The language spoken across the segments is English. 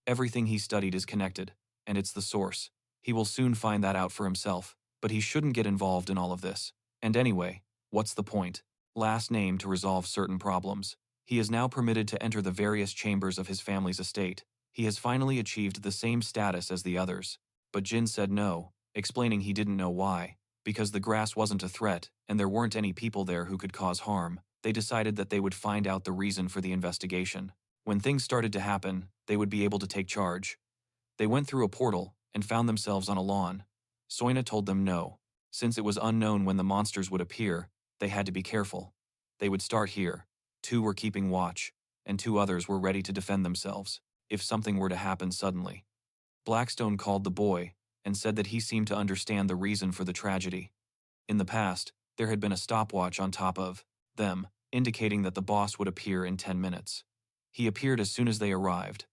Everything he studied is connected, and it's the source. He will soon find that out for himself, but he shouldn't get involved in all of this. And anyway, what's the point? Last name to resolve certain problems. He is now permitted to enter the various chambers of his family's estate. He has finally achieved the same status as the others. But Jin said no, explaining he didn't know why. Because the grass wasn't a threat, and there weren't any people there who could cause harm, they decided that they would find out the reason for the investigation. When things started to happen, they would be able to take charge. They went through a portal and found themselves on a lawn. Soina told them no. Since it was unknown when the monsters would appear, they had to be careful. They would start here. 2 were keeping watch, and 2 others were ready to defend themselves, if something were to happen suddenly. Blackstone called the boy and said that he seemed to understand the reason for the tragedy. In the past, there had been a stopwatch on top of them, indicating that the boss would appear in 10 minutes. He appeared as soon as they arrived.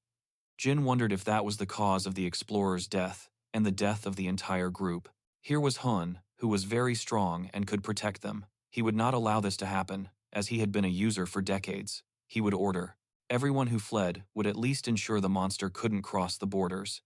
Jin wondered if that was the cause of the explorer's death and the death of the entire group. Here was Hun, who was very strong and could protect them. He would not allow this to happen, as he had been a user for decades. He would order. Everyone who fled would at least ensure the monster couldn't cross the borders.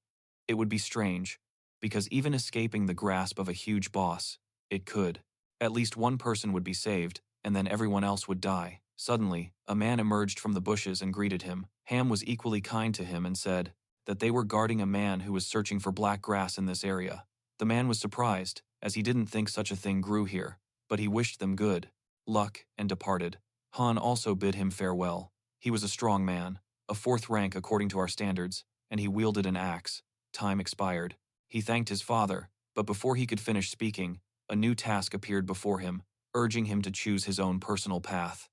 It would be strange, because even escaping the grasp of a huge boss, it could. At least one person would be saved, and then everyone else would die. Suddenly, a man emerged from the bushes and greeted him. Ham was equally kind to him and said that they were guarding a man who was searching for black grass in this area. The man was surprised, as he didn't think such a thing grew here, but he wished them good luck and departed. Han also bid him farewell. He was a strong man, a 4th rank according to our standards, and he wielded an axe. Time expired. He thanked his father, but before he could finish speaking, a new task appeared before him, urging him to choose his own personal path.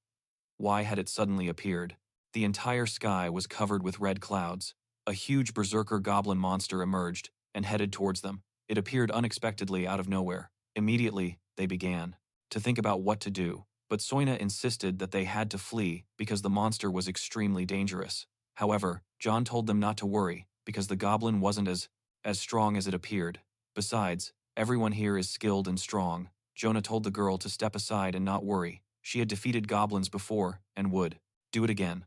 Why had it suddenly appeared? The entire sky was covered with red clouds. A huge berserker goblin monster emerged and headed towards them. It appeared unexpectedly out of nowhere. Immediately, they began to think about what to do, but Soina insisted that they had to flee because the monster was extremely dangerous. However, John told them not to worry because the goblin wasn't as strong as it appeared. Besides, everyone here is skilled and strong. Jonah told the girl to step aside and not worry. She had defeated goblins before and would do it again.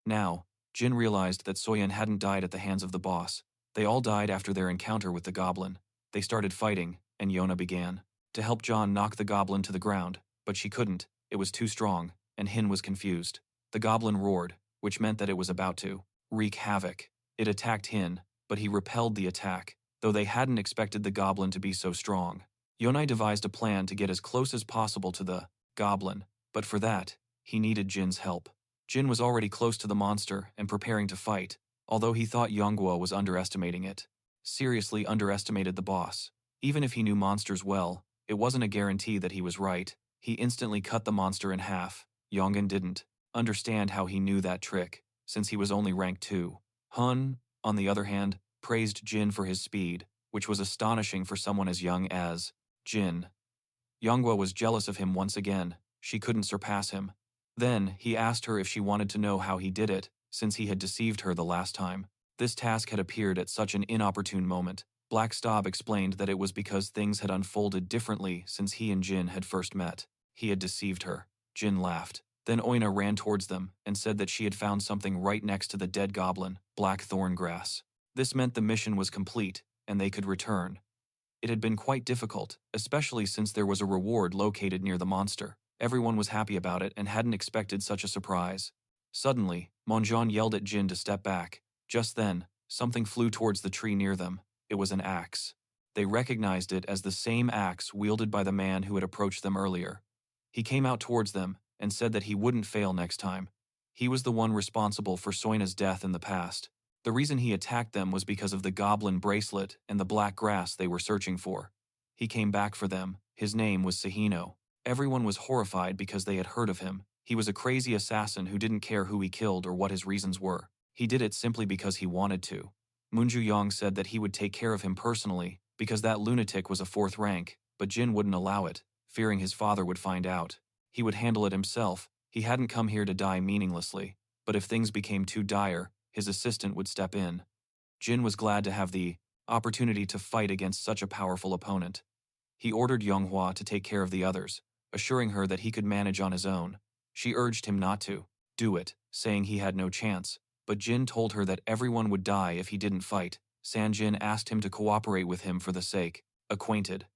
Now, Jin realized that Soyeon hadn't died at the hands of the boss. They all died after their encounter with the goblin. They started fighting, and Yona began to help John knock the goblin to the ground, but she couldn't. It was too strong, and Hin was confused. The goblin roared, which meant that it was about to wreak havoc. It attacked Hin, but he repelled the attack, though they hadn't expected the goblin to be so strong. Yonai devised a plan to get as close as possible to the goblin, but for that, he needed Jin's help. Jin was already close to the monster and preparing to fight, although he thought Yongguo was underestimating it. Seriously underestimated the boss. Even if he knew monsters well, it wasn't a guarantee that he was right. He instantly cut the monster in half. Yongin didn't understand how he knew that trick, since he was only rank 2. Hun, on the other hand, praised Jin for his speed, which was astonishing for someone as young as Jin. Yongguo was jealous of him once again. She couldn't surpass him. Then, he asked her if she wanted to know how he did it, since he had deceived her the last time. This task had appeared at such an inopportune moment. Blackstone explained that it was because things had unfolded differently since he and Jin had first met. He had deceived her. Jin laughed. Then Oina ran towards them and said that she had found something right next to the dead goblin, black thorn grass. This meant the mission was complete, and they could return. It had been quite difficult, especially since there was a reward located near the monster. Everyone was happy about it and hadn't expected such a surprise. Suddenly, Monjan yelled at Jin to step back. Just then, something flew towards the tree near them. It was an axe. They recognized it as the same axe wielded by the man who had approached them earlier. He came out towards them and said that he wouldn't fail next time. He was the one responsible for Soina's death in the past. The reason he attacked them was because of the goblin bracelet and the black grass they were searching for. He came back for them. His name was Sahino. Everyone was horrified because they had heard of him. He was a crazy assassin who didn't care who he killed or what his reasons were. He did it simply because he wanted to. Moonju Yang said that he would take care of him personally because that lunatic was a 4th rank, but Jin wouldn't allow it, fearing his father would find out. He would handle it himself. He hadn't come here to die meaninglessly, but if things became too dire, his assistant would step in. Jin was glad to have the opportunity to fight against such a powerful opponent. He ordered Yonghua to take care of the others, assuring her that he could manage on his own. She urged him not to do it, saying he had no chance. but Jin told her that everyone would die if he didn't fight. Sanjin asked him to cooperate with him for the sake, acquainted.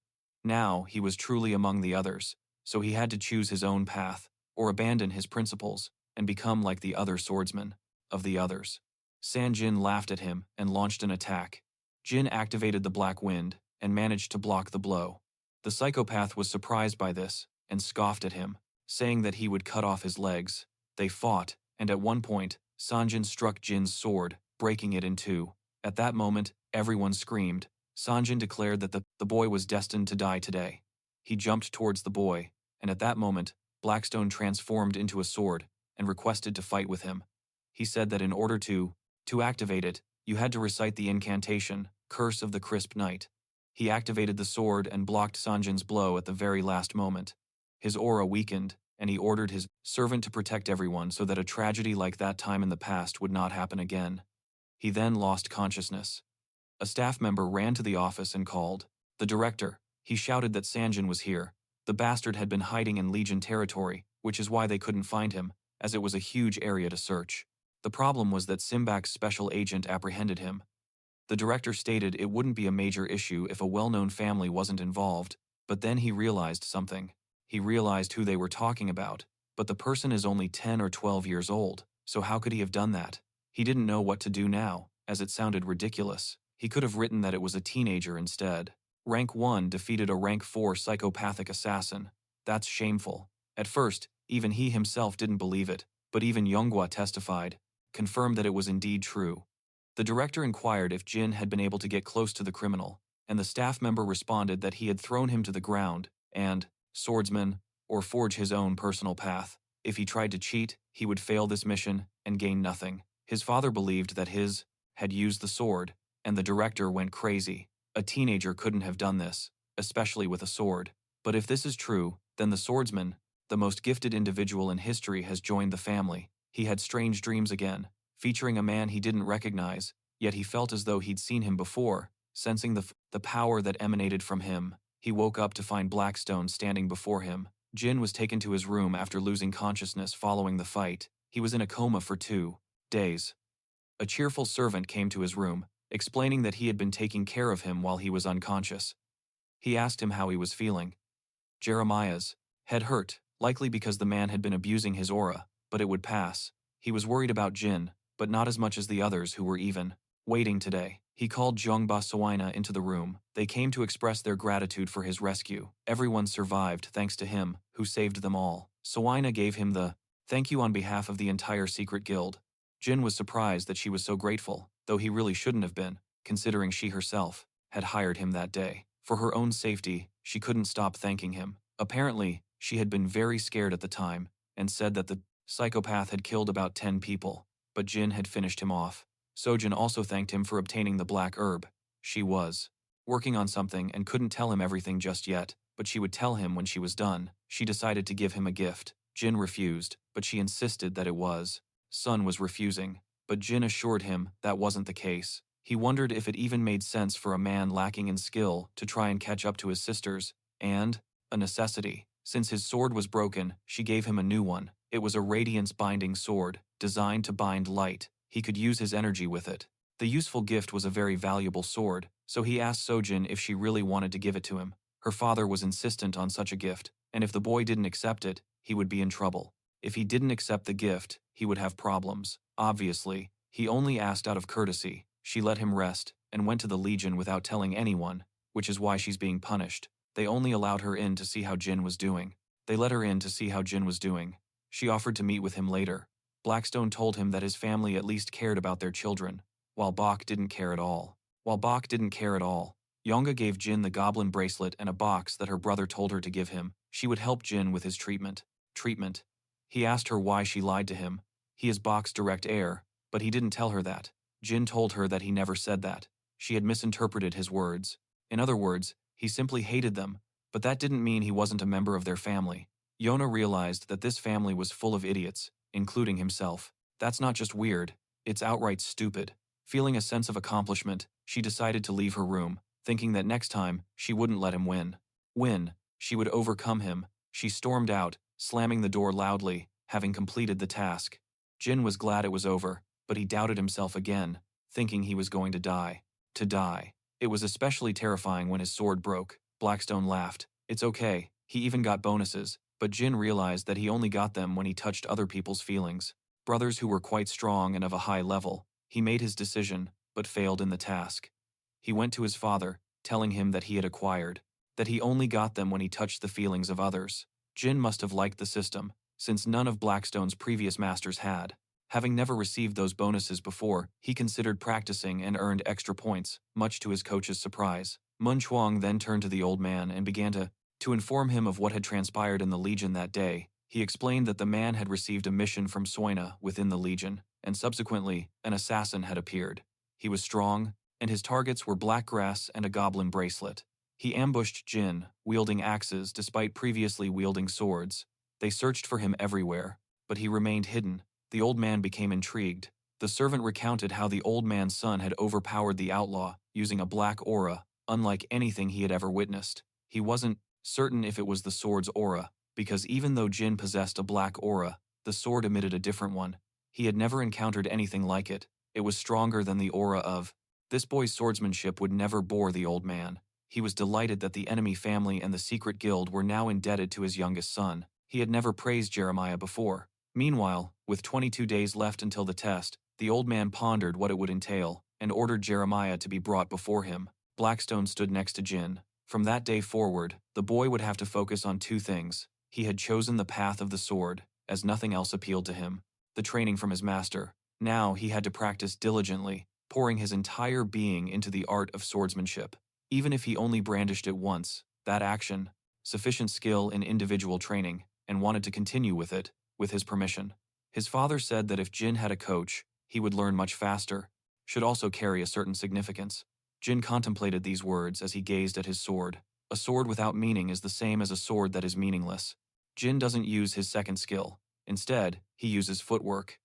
Now, he was truly among the others, so he had to choose his own path, or abandon his principles, and become like the other swordsman of the others. Sanjin laughed at him and launched an attack. Jin activated the Black Wind and managed to block the blow. The psychopath was surprised by this and scoffed at him, saying that he would cut off his legs. They fought, and at one point, Sanjin struck Jin's sword, breaking it in two. At that moment, everyone screamed. Sanjin declared that the boy was destined to die today. He jumped towards the boy, and at that moment, Blackstone transformed into a sword and requested to fight with him. He said that in order to activate it, you had to recite the incantation, Curse of the Crisp Night. He activated the sword and blocked Sanjin's blow at the very last moment. His aura weakened, and he ordered his servant to protect everyone so that a tragedy like that time in the past would not happen again. He then lost consciousness. A staff member ran to the office and called the director. He shouted that Sanjin was here. The bastard had been hiding in Legion territory, which is why they couldn't find him, as it was a huge area to search. The problem was that Simbak's special agent apprehended him. The director stated it wouldn't be a major issue if a well-known family wasn't involved, but then he realized something. He realized who they were talking about, but the person is only 10 or 12 years old, so how could he have done that? He didn't know what to do now, as it sounded ridiculous. He could have written that it was a teenager instead. Rank 1 defeated a Rank 4 psychopathic assassin. That's shameful. At first, even he himself didn't believe it, but even Yonghua testified, confirmed that it was indeed true. The director inquired if Jin had been able to get close to the criminal, and the staff member responded that he had thrown him to the ground and, swordsman, or forge his own personal path. If he tried to cheat, he would fail this mission and gain nothing. His father believed that his had used the sword, and the director went crazy. A teenager couldn't have done this, especially with a sword. But if this is true, then the swordsman, the most gifted individual in history, has joined the family. He had strange dreams again, featuring a man he didn't recognize, yet he felt as though he'd seen him before, sensing the power that emanated from him. He woke up to find Blackstone standing before him. Jin was taken to his room after losing consciousness following the fight. He was in a coma for 2 days. A cheerful servant came to his room, explaining that he had been taking care of him while he was unconscious. He asked him how he was feeling. Jeremiah's head hurt, likely because the man had been abusing his aura, but it would pass. He was worried about Jin, but not as much as the others who were even waiting today. He called Zhongba Sawaina into the room. They came to express their gratitude for his rescue. Everyone survived thanks to him, who saved them all. Sawaina gave him the thank you on behalf of the entire secret guild. Jin was surprised that she was so grateful, though he really shouldn't have been, considering she herself had hired him that day. For her own safety, she couldn't stop thanking him. Apparently, she had been very scared at the time, and said that the psychopath had killed about 10 people, but Jin had finished him off. Sojin also thanked him for obtaining the black herb. She was working on something and couldn't tell him everything just yet, but she would tell him when she was done. She decided to give him a gift. Jin refused, but she insisted that it was. Sun was refusing, but Jin assured him that wasn't the case. He wondered if it even made sense for a man lacking in skill to try and catch up to his sisters, and a necessity. Since his sword was broken, she gave him a new one. It was a radiance-binding sword, designed to bind light. He could use his energy with it. The useful gift was a very valuable sword, so he asked Sojin if she really wanted to give it to him. Her father was insistent on such a gift, and if the boy didn't accept it, he would be in trouble. If he didn't accept the gift, he would have problems. Obviously, he only asked out of courtesy. She let him rest, and went to the Legion without telling anyone, which is why she's being punished. They only allowed her in to see how Jin was doing. They let her in to see how Jin was doing. She offered to meet with him later. Blackstone told him that his family at least cared about their children, while Bok didn't care at all. Yonga gave Jin the goblin bracelet and a box that her brother told her to give him. She would help Jin with his treatment. He asked her why she lied to him. He is Bok's direct heir, but he didn't tell her that. Jin told her that he never said that. She had misinterpreted his words. In other words, he simply hated them, but that didn't mean he wasn't a member of their family. Yona realized that this family was full of idiots, including himself. That's not just weird, it's outright stupid. Feeling a sense of accomplishment, she decided to leave her room, thinking that next time, she wouldn't let him win. She would overcome him. She stormed out, slamming the door loudly, having completed the task. Jin was glad it was over, but he doubted himself again, thinking he was going to die. To die. It was especially terrifying when his sword broke. Blackstone laughed. It's okay, he even got bonuses, but Jin realized that he only got them when he touched other people's feelings. Brothers who were quite strong and of a high level. He made his decision, but failed in the task. He went to his father, telling him that he had acquired, that he only got them when he touched the feelings of others. Jin must have liked the system, since none of Blackstone's previous masters had. Having never received those bonuses before, he considered practicing and earned extra points, much to his coach's surprise. Mun Chuang then turned to the old man and began to inform him of what had transpired in the Legion that day. He explained that the man had received a mission from Soina within the Legion, and subsequently, an assassin had appeared. He was strong, and his targets were black grass and a goblin bracelet. He ambushed Jin, wielding axes despite previously wielding swords. They searched for him everywhere, but he remained hidden. The old man became intrigued. The servant recounted how the old man's son had overpowered the outlaw, using a black aura, unlike anything he had ever witnessed. He wasn't certain if it was the sword's aura, because even though Jin possessed a black aura, the sword emitted a different one. He had never encountered anything like it. It was stronger than the aura of. This boy's swordsmanship would never bore the old man. He was delighted that the enemy family and the secret guild were now indebted to his youngest son. He had never praised Jeremiah before. Meanwhile, with 22 days left until the test, the old man pondered what it would entail, and ordered Jeremiah to be brought before him. Blackstone stood next to Jin. From that day forward, the boy would have to focus on two things. He had chosen the path of the sword, as nothing else appealed to him. The training from his master. Now he had to practice diligently, pouring his entire being into the art of swordsmanship. Even if he only brandished it once, that action, sufficient skill in individual training, and wanted to continue with it, with his permission. His father said that if Jin had a coach, he would learn much faster, should also carry a certain significance. Jin contemplated these words as he gazed at his sword. A sword without meaning is the same as a sword that is meaningless. Jin doesn't use his second skill. Instead, he uses footwork.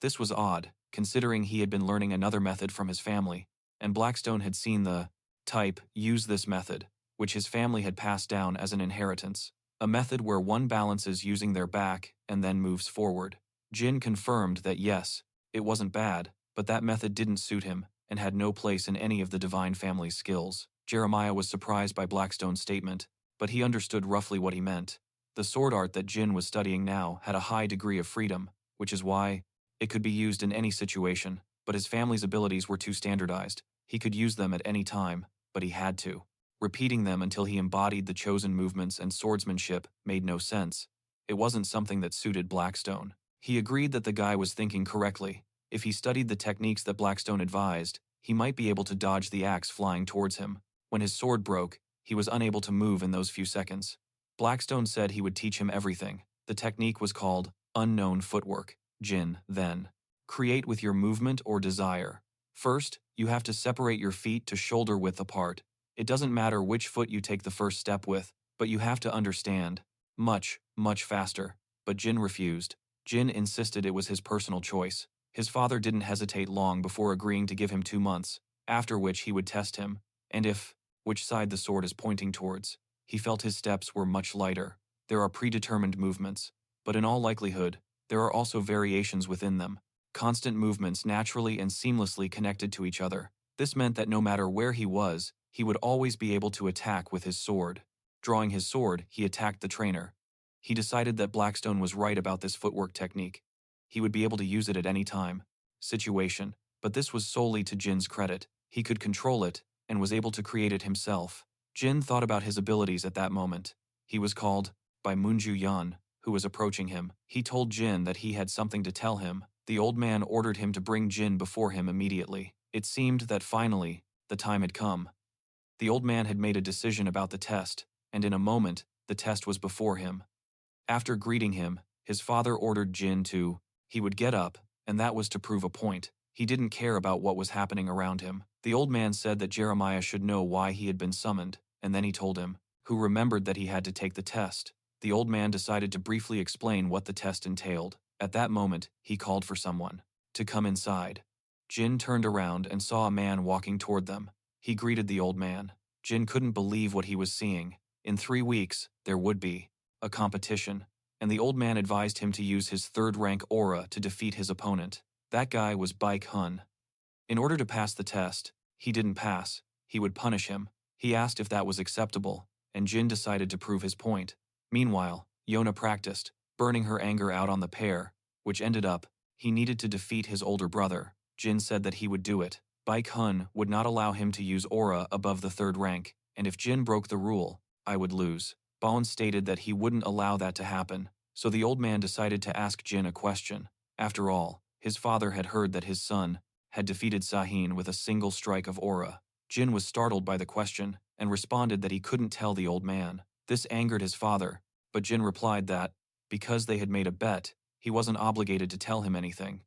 This was odd, considering he had been learning another method from his family, and Blackstone had seen the type use this method, which his family had passed down as an inheritance. A method where one balances using their back and then moves forward. Jin confirmed that yes, it wasn't bad, but that method didn't suit him and had no place in any of the divine family's skills. Jeremiah was surprised by Blackstone's statement, but he understood roughly what he meant. The sword art that Jin was studying now had a high degree of freedom, which is why it could be used in any situation, but his family's abilities were too standardized. He could use them at any time, but he had to. Repeating them until he embodied the chosen movements and swordsmanship made no sense. It wasn't something that suited Blackstone. He agreed that the guy was thinking correctly. If he studied the techniques that Blackstone advised, he might be able to dodge the axe flying towards him. When his sword broke, he was unable to move in those few seconds. Blackstone said he would teach him everything. The technique was called unknown footwork. Jin, then. Create with your movement or desire. First, you have to separate your feet to shoulder width apart. It doesn't matter which foot you take the first step with, but you have to understand. Much, much faster. But Jin refused. Jin insisted it was his personal choice. His father didn't hesitate long before agreeing to give him 2 months, after which he would test him, and if, which side the sword is pointing towards. He felt his steps were much lighter. There are predetermined movements, but in all likelihood, there are also variations within them. Constant movements naturally and seamlessly connected to each other. This meant that no matter where he was, he would always be able to attack with his sword. Drawing his sword, he attacked the trainer. He decided that Blackstone was right about this footwork technique. He would be able to use it at any time, situation, but this was solely to Jin's credit. He could control it, and was able to create it himself. Jin thought about his abilities at that moment. He was called by Moonju Yan, who was approaching him. He told Jin that he had something to tell him. The old man ordered him to bring Jin before him immediately. It seemed that finally, the time had come. The old man had made a decision about the test, and in a moment, the test was before him. After greeting him, his father ordered Jin to. He would get up, and that was to prove a point. He didn't care about what was happening around him. The old man said that Jeremiah should know why he had been summoned, and then he told him, who remembered that he had to take the test. The old man decided to briefly explain what the test entailed. At that moment, he called for someone to come inside. Jin turned around and saw a man walking toward them. He greeted the old man. Jin couldn't believe what he was seeing. In 3 weeks, there would be a competition, and the old man advised him to use his third-rank aura to defeat his opponent. That guy was Baek Hun. In order to pass the test, he didn't pass, he would punish him. He asked if that was acceptable, and Jin decided to prove his point. Meanwhile, Yona practiced, burning her anger out on the pair, which ended up, he needed to defeat his older brother. Jin said that he would do it. Baek Hun would not allow him to use aura above the 3rd rank, and if Jin broke the rule, I would lose. Baon stated that he wouldn't allow that to happen, so the old man decided to ask Jin a question. After all, his father had heard that his son had defeated Sahin with a single strike of aura. Jin was startled by the question and responded that he couldn't tell the old man. This angered his father, but Jin replied that, because they had made a bet, he wasn't obligated to tell him anything.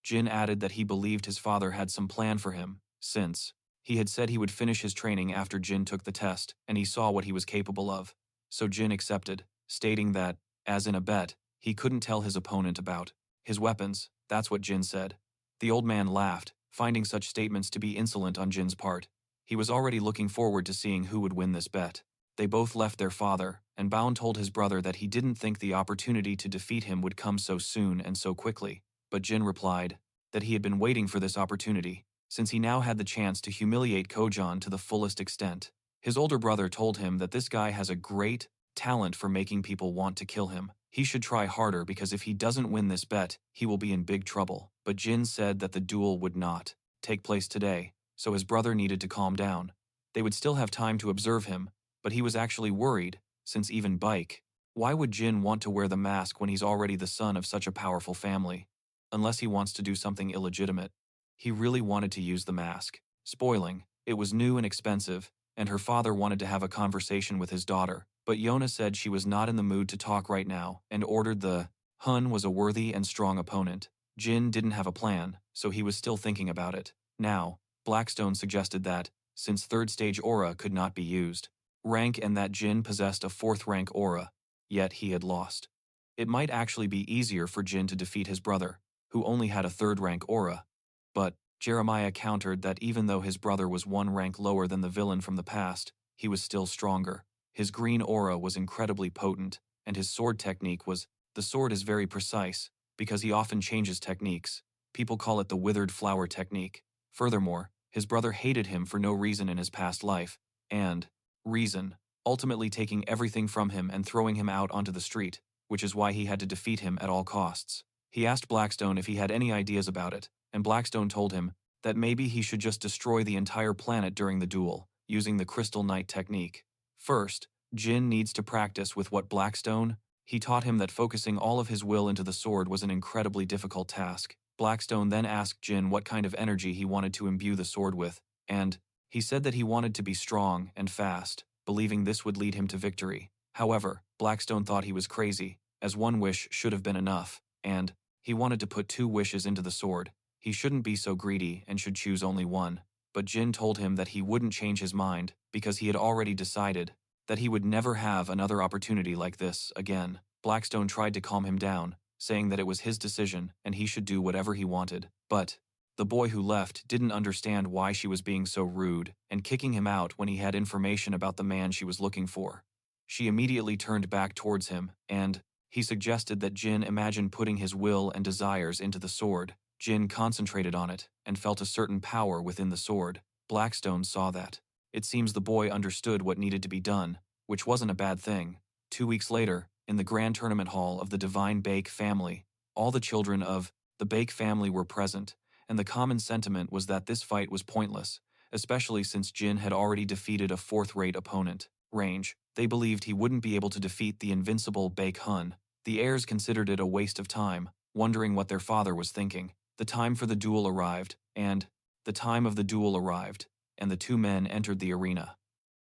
Jin added that he believed his father had some plan for him, since he had said he would finish his training after Jin took the test and he saw what he was capable of. So Jin accepted, stating that, as in a bet, he couldn't tell his opponent about his weapons. That's what Jin said. The old man laughed, finding such statements to be insolent on Jin's part. He was already looking forward to seeing who would win this bet. They both left their father, and Baon told his brother that he didn't think the opportunity to defeat him would come so soon and so quickly. But Jin replied that he had been waiting for this opportunity, since he now had the chance to humiliate Kojan to the fullest extent. His older brother told him that this guy has a great talent for making people want to kill him. He should try harder because if he doesn't win this bet, he will be in big trouble. But Jin said that the duel would not take place today, so his brother needed to calm down. They would still have time to observe him, but he was actually worried, since even Baek. Why would Jin want to wear the mask when he's already the son of such a powerful family? Unless he wants to do something illegitimate. He really wanted to use the mask. Spoiling, it was new and expensive, and her father wanted to have a conversation with his daughter. But Yona said she was not in the mood to talk right now and ordered the Hun was a worthy and strong opponent. Jin didn't have a plan, so he was still thinking about it. Now, Blackstone suggested that, since 3rd stage aura could not be used, rank and that Jin possessed a 4th rank aura, yet he had lost. It might actually be easier for Jin to defeat his brother, who only had a 3rd rank aura. But Jeremiah countered that even though his brother was 1 rank lower than the villain from the past, he was still stronger. His green aura was incredibly potent, and his sword technique was, the sword is very precise, because he often changes techniques. People call it the withered flower technique. Furthermore, his brother hated him for no reason in his past life, and reason, ultimately taking everything from him and throwing him out onto the street, which is why he had to defeat him at all costs. He asked Blackstone if he had any ideas about it, and Blackstone told him that maybe he should just destroy the entire planet during the duel, using the Crystal Knight technique. First, Jin needs to practice with what Blackstone. He taught him that focusing all of his will into the sword was an incredibly difficult task. Blackstone then asked Jin what kind of energy he wanted to imbue the sword with, and he said that he wanted to be strong and fast, believing this would lead him to victory. However, Blackstone thought he was crazy, as 1 wish should have been enough, and he wanted to put 2 wishes into the sword. He shouldn't be so greedy and should choose only 1. But Jin told him that he wouldn't change his mind because he had already decided that he would never have another opportunity like this again. Blackstone tried to calm him down, saying that it was his decision and he should do whatever he wanted. But the boy who left didn't understand why she was being so rude and kicking him out when he had information about the man she was looking for. She immediately turned back towards him, and he suggested that Jin imagine putting his will and desires into the sword. Jin concentrated on it and felt a certain power within the sword. Blackstone saw that. It seems the boy understood what needed to be done, which wasn't a bad thing. 2 weeks later, in the grand tournament hall of the Divine Baek family, all the children of the Baek family were present, and the common sentiment was that this fight was pointless, especially since Jin had already defeated a 4th-rate opponent. Range, they believed he wouldn't be able to defeat the invincible Baek Hun. The heirs considered it a waste of time, wondering what their father was thinking. The time for the duel arrived, and the time of the duel arrived, and the 2 men entered the arena.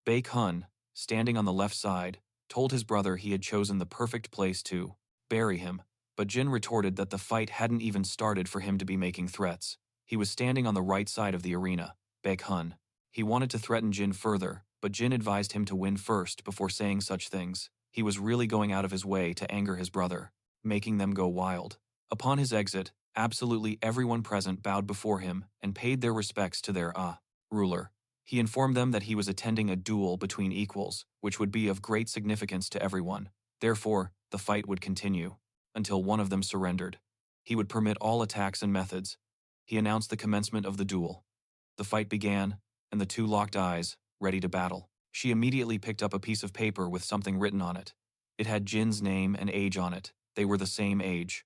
Baek Hun, standing on the left side, told his brother he had chosen the perfect place to bury him, but Jin retorted that the fight hadn't even started for him to be making threats. He was standing on the right side of the arena, Baek Hun. He wanted to threaten Jin further, but Jin advised him to win first before saying such things. He was really going out of his way to anger his brother, making them go wild. Upon his exit, absolutely everyone present bowed before him and paid their respects to their ruler. He informed them that he was attending a duel between equals, which would be of great significance to everyone. Therefore, the fight would continue until one of them surrendered. He would permit all attacks and methods. He announced the commencement of the duel. The fight began, and the two locked eyes, ready to battle. She immediately picked up a piece of paper with something written on it. It had Jin's name and age on it. They were the same age.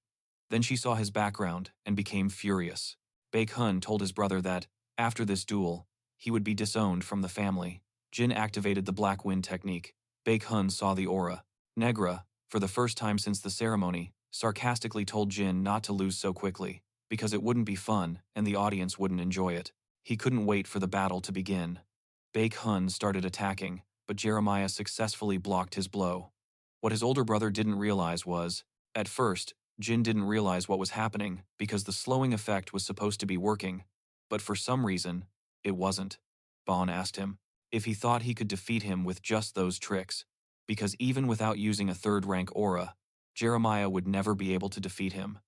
Then she saw his background and became furious. Baek-hun told his brother that, after this duel, he would be disowned from the family. Jin activated the Black Wind technique. Baek-hun saw the aura. Negra, for the first time since the ceremony, sarcastically told Jin not to lose so quickly, because it wouldn't be fun and the audience wouldn't enjoy it. He couldn't wait for the battle to begin. Baek-hun started attacking, but Jeremiah successfully blocked his blow. What his older brother didn't realize was, at first, Jin didn't realize what was happening because the slowing effect was supposed to be working, but for some reason, it wasn't. Baon asked him if he thought he could defeat him with just those tricks, because even without using a third-rank aura, Jeremiah would never be able to defeat him.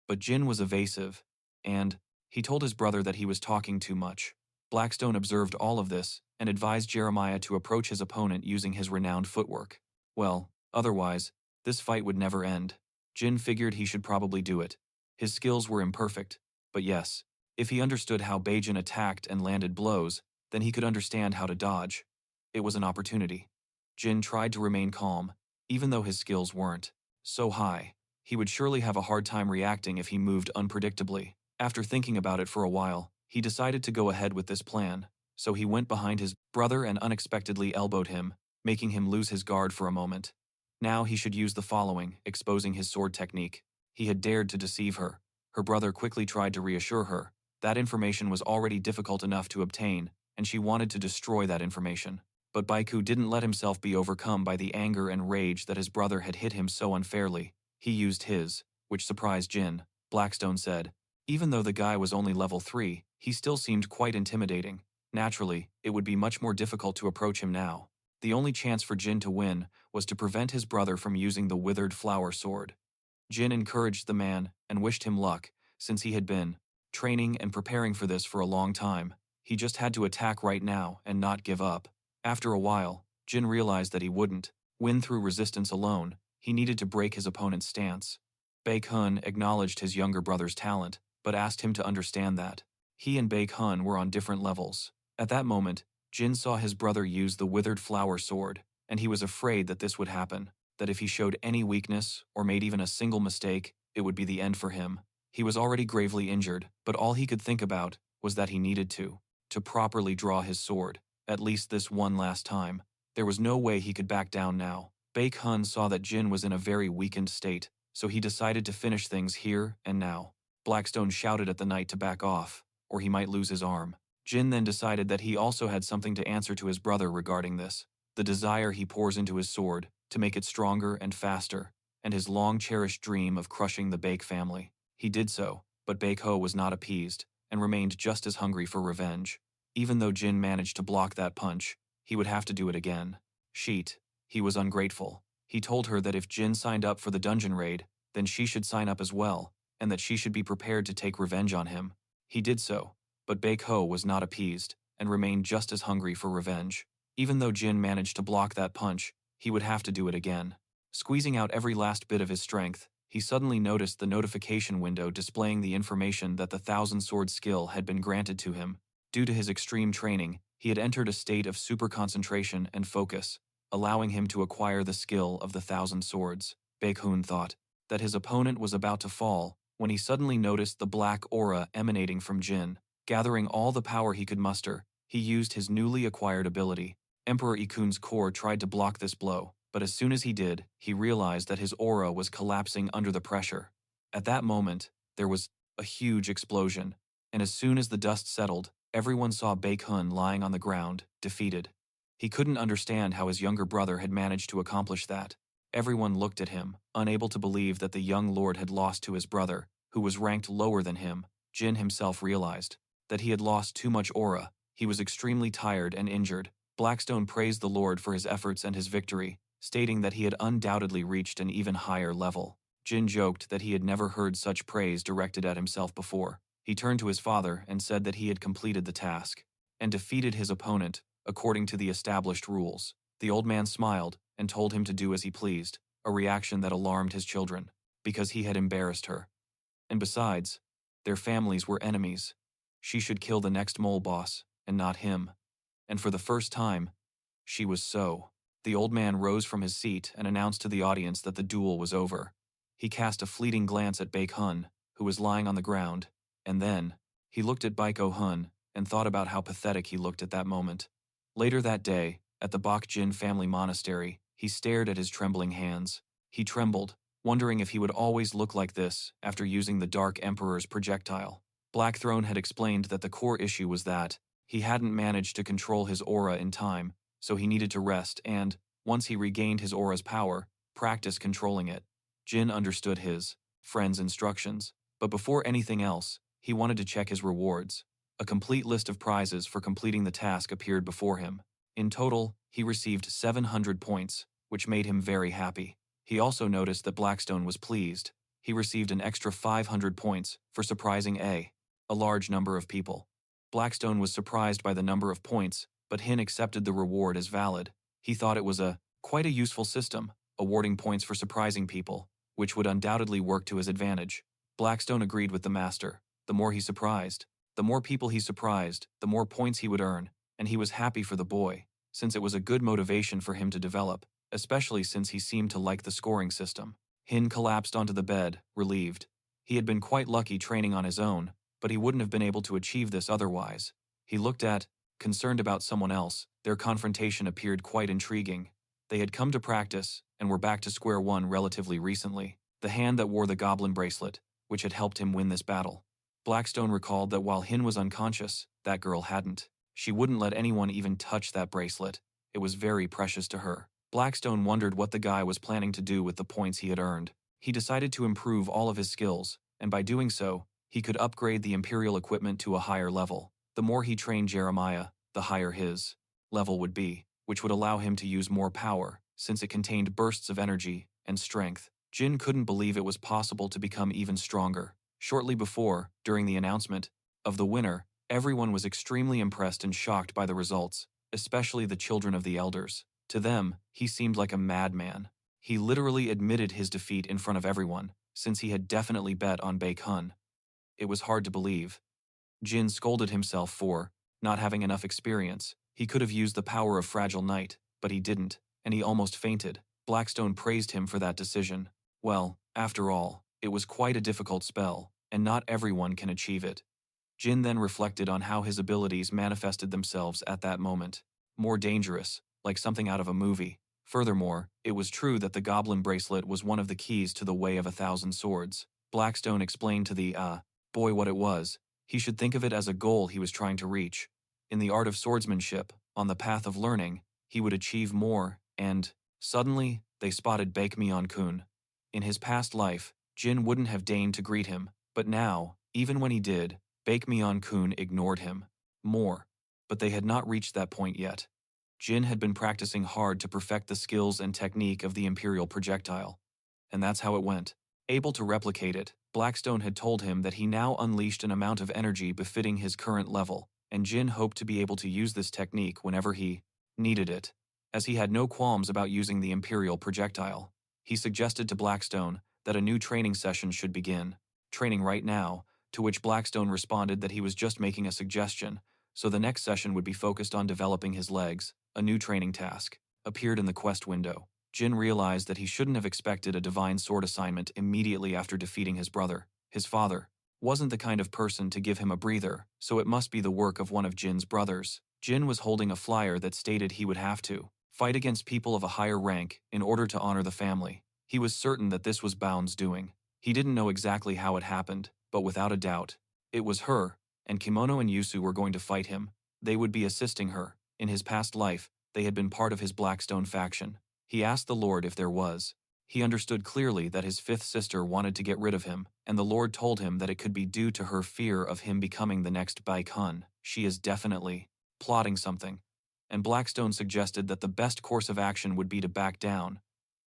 But Jin was evasive, and he told his brother that he was talking too much. Blackstone observed all of this and advised Jeremiah to approach his opponent using his renowned footwork. Well, otherwise, this fight would never end. Jin figured he should probably do it. His skills were imperfect, but yes, if he understood how Baojin attacked and landed blows, then he could understand how to dodge. It was an opportunity. Jin tried to remain calm, even though his skills weren't so high. He would surely have a hard time reacting if he moved unpredictably. After thinking about it for a while, he decided to go ahead with this plan, so he went behind his brother and unexpectedly elbowed him, making him lose his guard for a moment. Now he should use the following, exposing his sword technique. He had dared to deceive her. Her brother quickly tried to reassure her. That information was already difficult enough to obtain, and she wanted to destroy that information. But Baiku didn't let himself be overcome by the anger and rage that his brother had hit him so unfairly. He used his, which surprised Jin. Blackstone said, even though the guy was only level 3, he still seemed quite intimidating. Naturally, it would be much more difficult to approach him now. The only chance for Jin to win was to prevent his brother from using the withered flower sword. Jin encouraged the man and wished him luck, since he had been training and preparing for this for a long time. He just had to attack right now and not give up. After a while, Jin realized that he wouldn't win through resistance alone. He needed to break his opponent's stance. Baek-hun acknowledged his younger brother's talent, but asked him to understand that he and Baek-hun were on different levels. At that moment, Jin saw his brother use the withered flower sword, and he was afraid that this would happen, that if he showed any weakness or made even a single mistake, it would be the end for him. He was already gravely injured, but all he could think about was that he needed to properly draw his sword, at least this one last time. There was no way he could back down now. Baek-hun saw that Jin was in a very weakened state, so he decided to finish things here and now. Blackstone shouted at the knight to back off, or he might lose his arm. Jin then decided that he also had something to answer to his brother regarding this. The desire he pours into his sword, to make it stronger and faster, and his long-cherished dream of crushing the Baek family. He did so, but Baek-ho was not appeased, and remained just as hungry for revenge. Even though Jin managed to block that punch, he would have to do it again. Sheet. He was ungrateful. He told her that if Jin signed up for the dungeon raid, then she should sign up as well, and that she should be prepared to take revenge on him. He did so, but Baek-ho was not appeased, and remained just as hungry for revenge. Even though Jin managed to block that punch, he would have to do it again. Squeezing out every last bit of his strength, he suddenly noticed the notification window displaying the information that the Thousand Sword skill had been granted to him. Due to his extreme training, he had entered a state of super concentration and focus, allowing him to acquire the skill of the Thousand Swords. Baek-hun thought that his opponent was about to fall when he suddenly noticed the black aura emanating from Jin. Gathering all the power he could muster, he used his newly acquired ability. Emperor Ikun's core tried to block this blow, but as soon as he did, he realized that his aura was collapsing under the pressure. At that moment, there was a huge explosion, and as soon as the dust settled, everyone saw Baek-hun lying on the ground, defeated. He couldn't understand how his younger brother had managed to accomplish that. Everyone looked at him, unable to believe that the young lord had lost to his brother, who was ranked lower than him. Jin himself realized that he had lost too much aura. He was extremely tired and injured. Blackstone praised the Lord for his efforts and his victory, stating that he had undoubtedly reached an even higher level. Jin joked that he had never heard such praise directed at himself before. He turned to his father and said that he had completed the task and defeated his opponent according to the established rules. The old man smiled and told him to do as he pleased, a reaction that alarmed his children, because he had embarrassed her. And besides, their families were enemies. She should kill the next mole boss, and not him. And for the first time, she was so. The old man rose from his seat and announced to the audience that the duel was over. He cast a fleeting glance at Baek-hun, who was lying on the ground, and then, he looked at Baek-hun and thought about how pathetic he looked at that moment. Later that day, at the Bok-jin family monastery, he stared at his trembling hands. He trembled, wondering if he would always look like this after using the Dark Emperor's projectile. Blackthrone had explained that the core issue was that he hadn't managed to control his aura in time, so he needed to rest and, once he regained his aura's power, practice controlling it. Jin understood his friend's instructions, but before anything else, he wanted to check his rewards. A complete list of prizes for completing the task appeared before him. In total, he received 700 points, which made him very happy. He also noticed that Blackstone was pleased. He received an extra 500 points for surprising a large number of people. Blackstone was surprised by the number of points, but Hin accepted the reward as valid. He thought it was quite a useful system, awarding points for surprising people, which would undoubtedly work to his advantage. Blackstone agreed with the master. The more he surprised, the more people he surprised, the more points he would earn, and he was happy for the boy, since it was a good motivation for him to develop, especially since he seemed to like the scoring system. Hin collapsed onto the bed, relieved. He had been quite lucky training on his own, but he wouldn't have been able to achieve this otherwise. He looked at, concerned about someone else. Their confrontation appeared quite intriguing. They had come to practice, and were back to square one relatively recently. The hand that wore the goblin bracelet, which had helped him win this battle. Blackstone recalled that while Hin was unconscious, that girl hadn't. She wouldn't let anyone even touch that bracelet. It was very precious to her. Blackstone wondered what the guy was planning to do with the points he had earned. He decided to improve all of his skills, and by doing so, he could upgrade the Imperial equipment to a higher level. The more he trained Jeremiah, the higher his level would be, which would allow him to use more power, since it contained bursts of energy and strength. Jin couldn't believe it was possible to become even stronger. Shortly before, during the announcement of the winner, everyone was extremely impressed and shocked by the results, especially the children of the elders. To them, he seemed like a madman. He literally admitted his defeat in front of everyone, since he had definitely bet on Baek-hun. It was hard to believe. Jin scolded himself for not having enough experience. He could have used the power of Fragile Knight, but he didn't, and he almost fainted. Blackstone praised him for that decision. Well, after all, it was quite a difficult spell, and not everyone can achieve it. Jin then reflected on how his abilities manifested themselves at that moment. More dangerous, like something out of a movie. Furthermore, it was true that the goblin bracelet was one of the keys to the Way of 1,000 Swords. Blackstone explained to the boy what it was. He should think of it as a goal he was trying to reach. In the art of swordsmanship, on the path of learning, he would achieve more, and suddenly, they spotted Baekmyeon-kun. In his past life, Jin wouldn't have deigned to greet him, but now, even when he did, Baekmyeon-kun ignored him. More. But they had not reached that point yet. Jin had been practicing hard to perfect the skills and technique of the Imperial projectile. And that's how it went. Able to replicate it, Blackstone had told him that he now unleashed an amount of energy befitting his current level, and Jin hoped to be able to use this technique whenever he needed it. As he had no qualms about using the Imperial projectile, he suggested to Blackstone that a new training session should begin. Training right now, to which Blackstone responded that he was just making a suggestion, so the next session would be focused on developing his legs. A new training task appeared in the quest window. Jin realized that he shouldn't have expected a divine sword assignment immediately after defeating his brother. His father wasn't the kind of person to give him a breather, so it must be the work of one of Jin's brothers. Jin was holding a flyer that stated he would have to fight against people of a higher rank in order to honor the family. He was certain that this was Baon's doing. He didn't know exactly how it happened, but without a doubt, it was her, and Kimono and Yusu were going to fight him. They would be assisting her. In his past life, they had been part of his Blackstone faction. He asked the Lord if there was. He understood clearly that his fifth sister wanted to get rid of him, and the Lord told him that it could be due to her fear of him becoming the next Baek-hun. She is definitely plotting something. And Blackstone suggested that the best course of action would be to back down.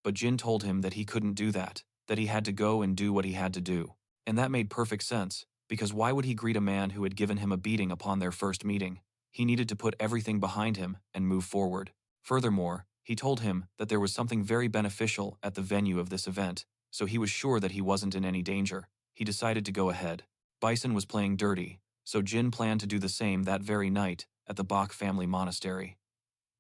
But Jin told him that he couldn't do that he had to go and do what he had to do. And that made perfect sense, because why would he greet a man who had given him a beating upon their first meeting? He needed to put everything behind him and move forward. Furthermore, he told him that there was something very beneficial at the venue of this event, so he was sure that he wasn't in any danger. he decided to go ahead. Bison was playing dirty, so Jin planned to do the same that very night at the Bok family monastery.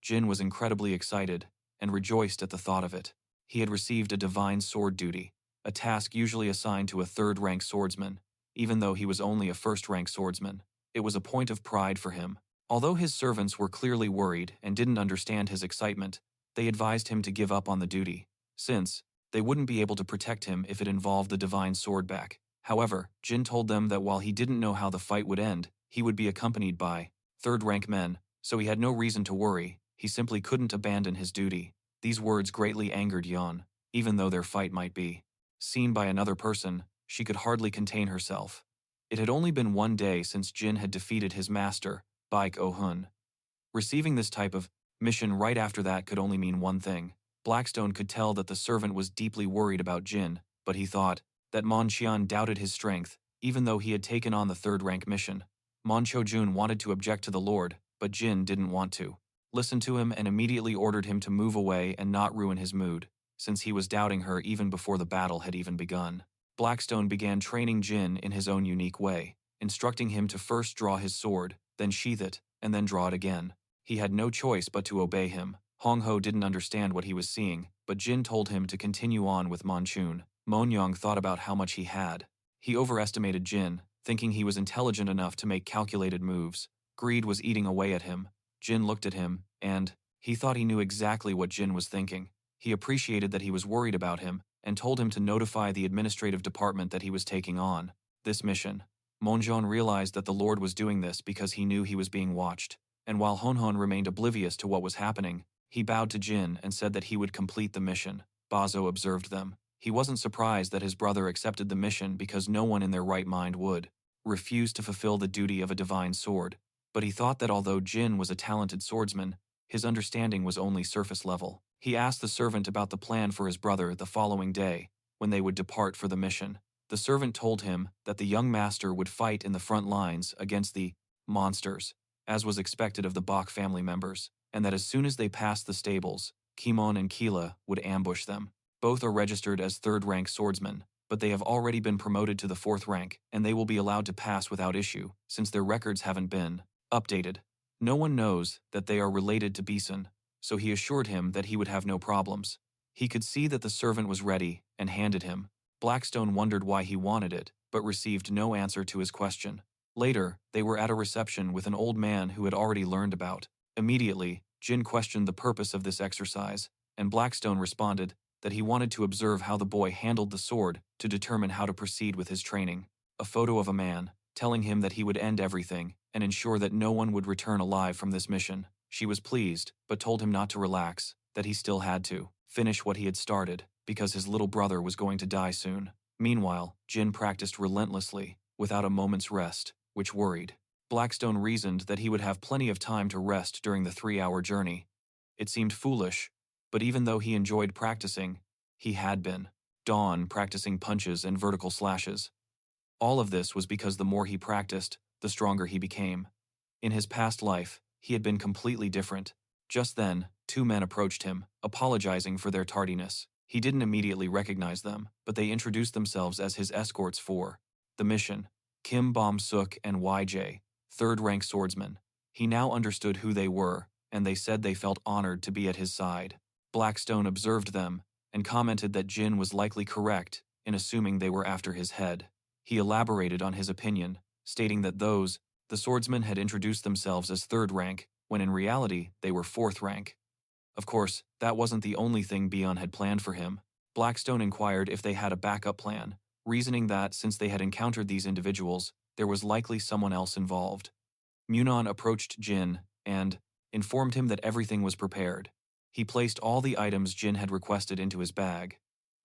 Jin was incredibly excited and rejoiced at the thought of it. He had received a divine sword duty, a task usually assigned to a third-rank swordsman, even though he was only a first-rank swordsman. It was a point of pride for him. Although his servants were clearly worried and didn't understand his excitement, they advised him to give up on the duty, since they wouldn't be able to protect him if it involved the divine sword back. However, Jin told them that while he didn't know how the fight would end, he would be accompanied by third-rank men, so he had no reason to worry. He simply couldn't abandon his duty. These words greatly angered Yeon. Even though their fight might be seen by another person, she could hardly contain herself. It had only been one day since Jin had defeated his master, Baek Oh-hun. Receiving this type of mission right after that could only mean one thing. Blackstone could tell that the servant was deeply worried about Jin, but he thought that Mon Qian doubted his strength, even though he had taken on the third-rank mission. Mon Cho-jun wanted to object to the Lord, but Jin didn't want to listen to him and immediately ordered him to move away and not ruin his mood, since he was doubting her even before the battle had even begun. Blackstone began training Jin in his own unique way, instructing him to first draw his sword, then sheath it, and then draw it again. He had no choice but to obey him. Hong Ho didn't understand what he was seeing, but Jin told him to continue on with Monchun. Monyang thought about how much he had. He overestimated Jin, thinking he was intelligent enough to make calculated moves. Greed was eating away at him. Jin looked at him, and he thought he knew exactly what Jin was thinking. He appreciated that he was worried about him, and told him to notify the administrative department that he was taking on this mission. Monjon realized that the Lord was doing this because he knew he was being watched, and while Honhon remained oblivious to what was happening, he bowed to Jin and said that he would complete the mission. Bazo observed them. He wasn't surprised that his brother accepted the mission because no one in their right mind would refuse to fulfill the duty of a divine sword, but he thought that although Jin was a talented swordsman, his understanding was only surface level. He asked the servant about the plan for his brother the following day, when they would depart for the mission. The servant told him that the young master would fight in the front lines against the monsters, as was expected of the Bok family members, and that as soon as they passed the stables, Kimon and Kila would ambush them. Both are registered as third-rank swordsmen, but they have already been promoted to the fourth rank, and they will be allowed to pass without issue, since their records haven't been updated. No one knows that they are related to Bison, so he assured him that he would have no problems. He could see that the servant was ready and handed him. Blackstone wondered why he wanted it, but received no answer to his question. Later, they were at a reception with an old man who had already learned about. Immediately, Jin questioned the purpose of this exercise, and Blackstone responded that he wanted to observe how the boy handled the sword to determine how to proceed with his training. A photo of a man, telling him that he would end everything and ensure that no one would return alive from this mission. She was pleased, but told him not to relax, that he still had to finish what he had started, because his little brother was going to die soon. Meanwhile, Jin practiced relentlessly, without a moment's rest, which worried. Blackstone reasoned that he would have plenty of time to rest during the 3-hour journey. It seemed foolish, but even though he enjoyed practicing, he had been Dawn practicing punches and vertical slashes. All of this was because the more he practiced, the stronger he became. In his past life, he had been completely different. Just then, 2 men approached him, apologizing for their tardiness. He didn't immediately recognize them, but they introduced themselves as his escorts for the mission. Kim Bom-suk and YJ, third-rank swordsmen. He now understood who they were, and they said they felt honored to be at his side. Blackstone observed them and commented that Jin was likely correct in assuming they were after his head. He elaborated on his opinion, stating that the swordsmen had introduced themselves as third rank, when in reality they were fourth rank. Of course, that wasn't the only thing Baon had planned for him. Blackstone inquired if they had a backup plan, reasoning that since they had encountered these individuals, there was likely someone else involved. Munon approached Jin and informed him that everything was prepared. He placed all the items Jin had requested into his bag.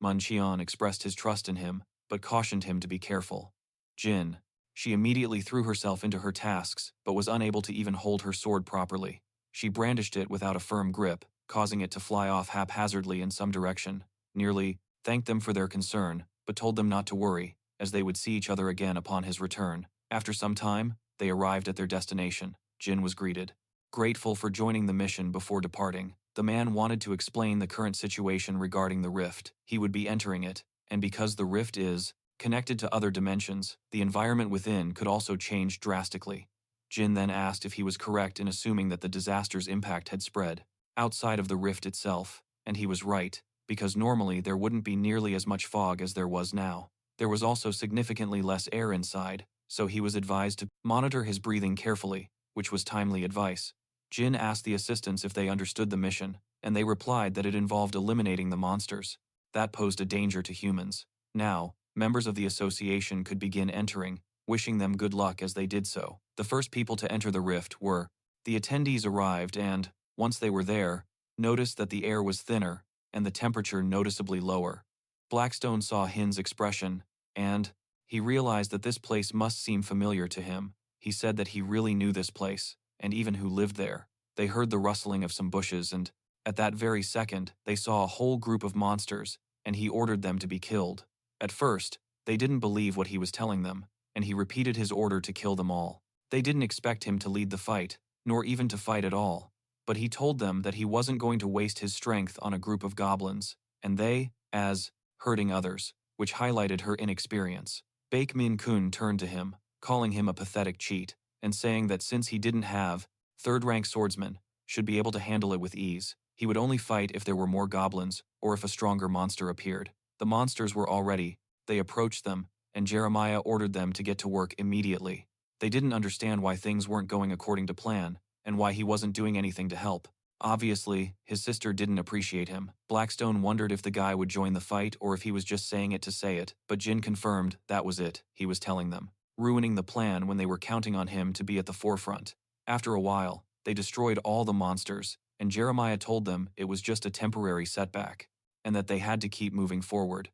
Manchion expressed his trust in him, but cautioned him to be careful. Jin. She immediately threw herself into her tasks, but was unable to even hold her sword properly. She brandished it without a firm grip, causing it to fly off haphazardly in some direction. Nearly thanked them for their concern, but told them not to worry, as they would see each other again upon his return. After some time, they arrived at their destination. Jin was greeted. Grateful for joining the mission before departing, the man wanted to explain the current situation regarding the rift. He would be entering it, and because the rift is Connected to other dimensions, the environment within could also change drastically. Jin then asked if he was correct in assuming that the disaster's impact had spread outside of the rift itself, and he was right, because normally there wouldn't be nearly as much fog as there was now. There was also significantly less air inside, so he was advised to monitor his breathing carefully, which was timely advice. Jin asked the assistants if they understood the mission, and they replied that it involved eliminating the monsters. That posed a danger to humans. Now, members of the association could begin entering, wishing them good luck as they did so. The first people to enter the rift were the attendees arrived and, once they were there, noticed that the air was thinner and the temperature noticeably lower. Blackstone saw Hin's expression, and he realized that this place must seem familiar to him. He said that he really knew this place, and even who lived there. They heard the rustling of some bushes, and at that very second, they saw a whole group of monsters, and he ordered them to be killed. At first, they didn't believe what he was telling them, and he repeated his order to kill them all. They didn't expect him to lead the fight, nor even to fight at all, but he told them that he wasn't going to waste his strength on a group of goblins, and they, as hurting others, which highlighted her inexperience. Baek Min-kun turned to him, calling him a pathetic cheat, and saying that since he didn't have third-rank swordsman, should be able to handle it with ease. He would only fight if there were more goblins or if a stronger monster appeared. The monsters were all ready. They approached them, and Jeremiah ordered them to get to work immediately. They didn't understand why things weren't going according to plan, and why he wasn't doing anything to help. Obviously, his sister didn't appreciate him. Blackstone wondered if the guy would join the fight or if he was just saying it to say it, but Jin confirmed that was it, he was telling them, ruining the plan when they were counting on him to be at the forefront. After a while, they destroyed all the monsters, and Jeremiah told them it was just a temporary setback, and that they had to keep moving forward.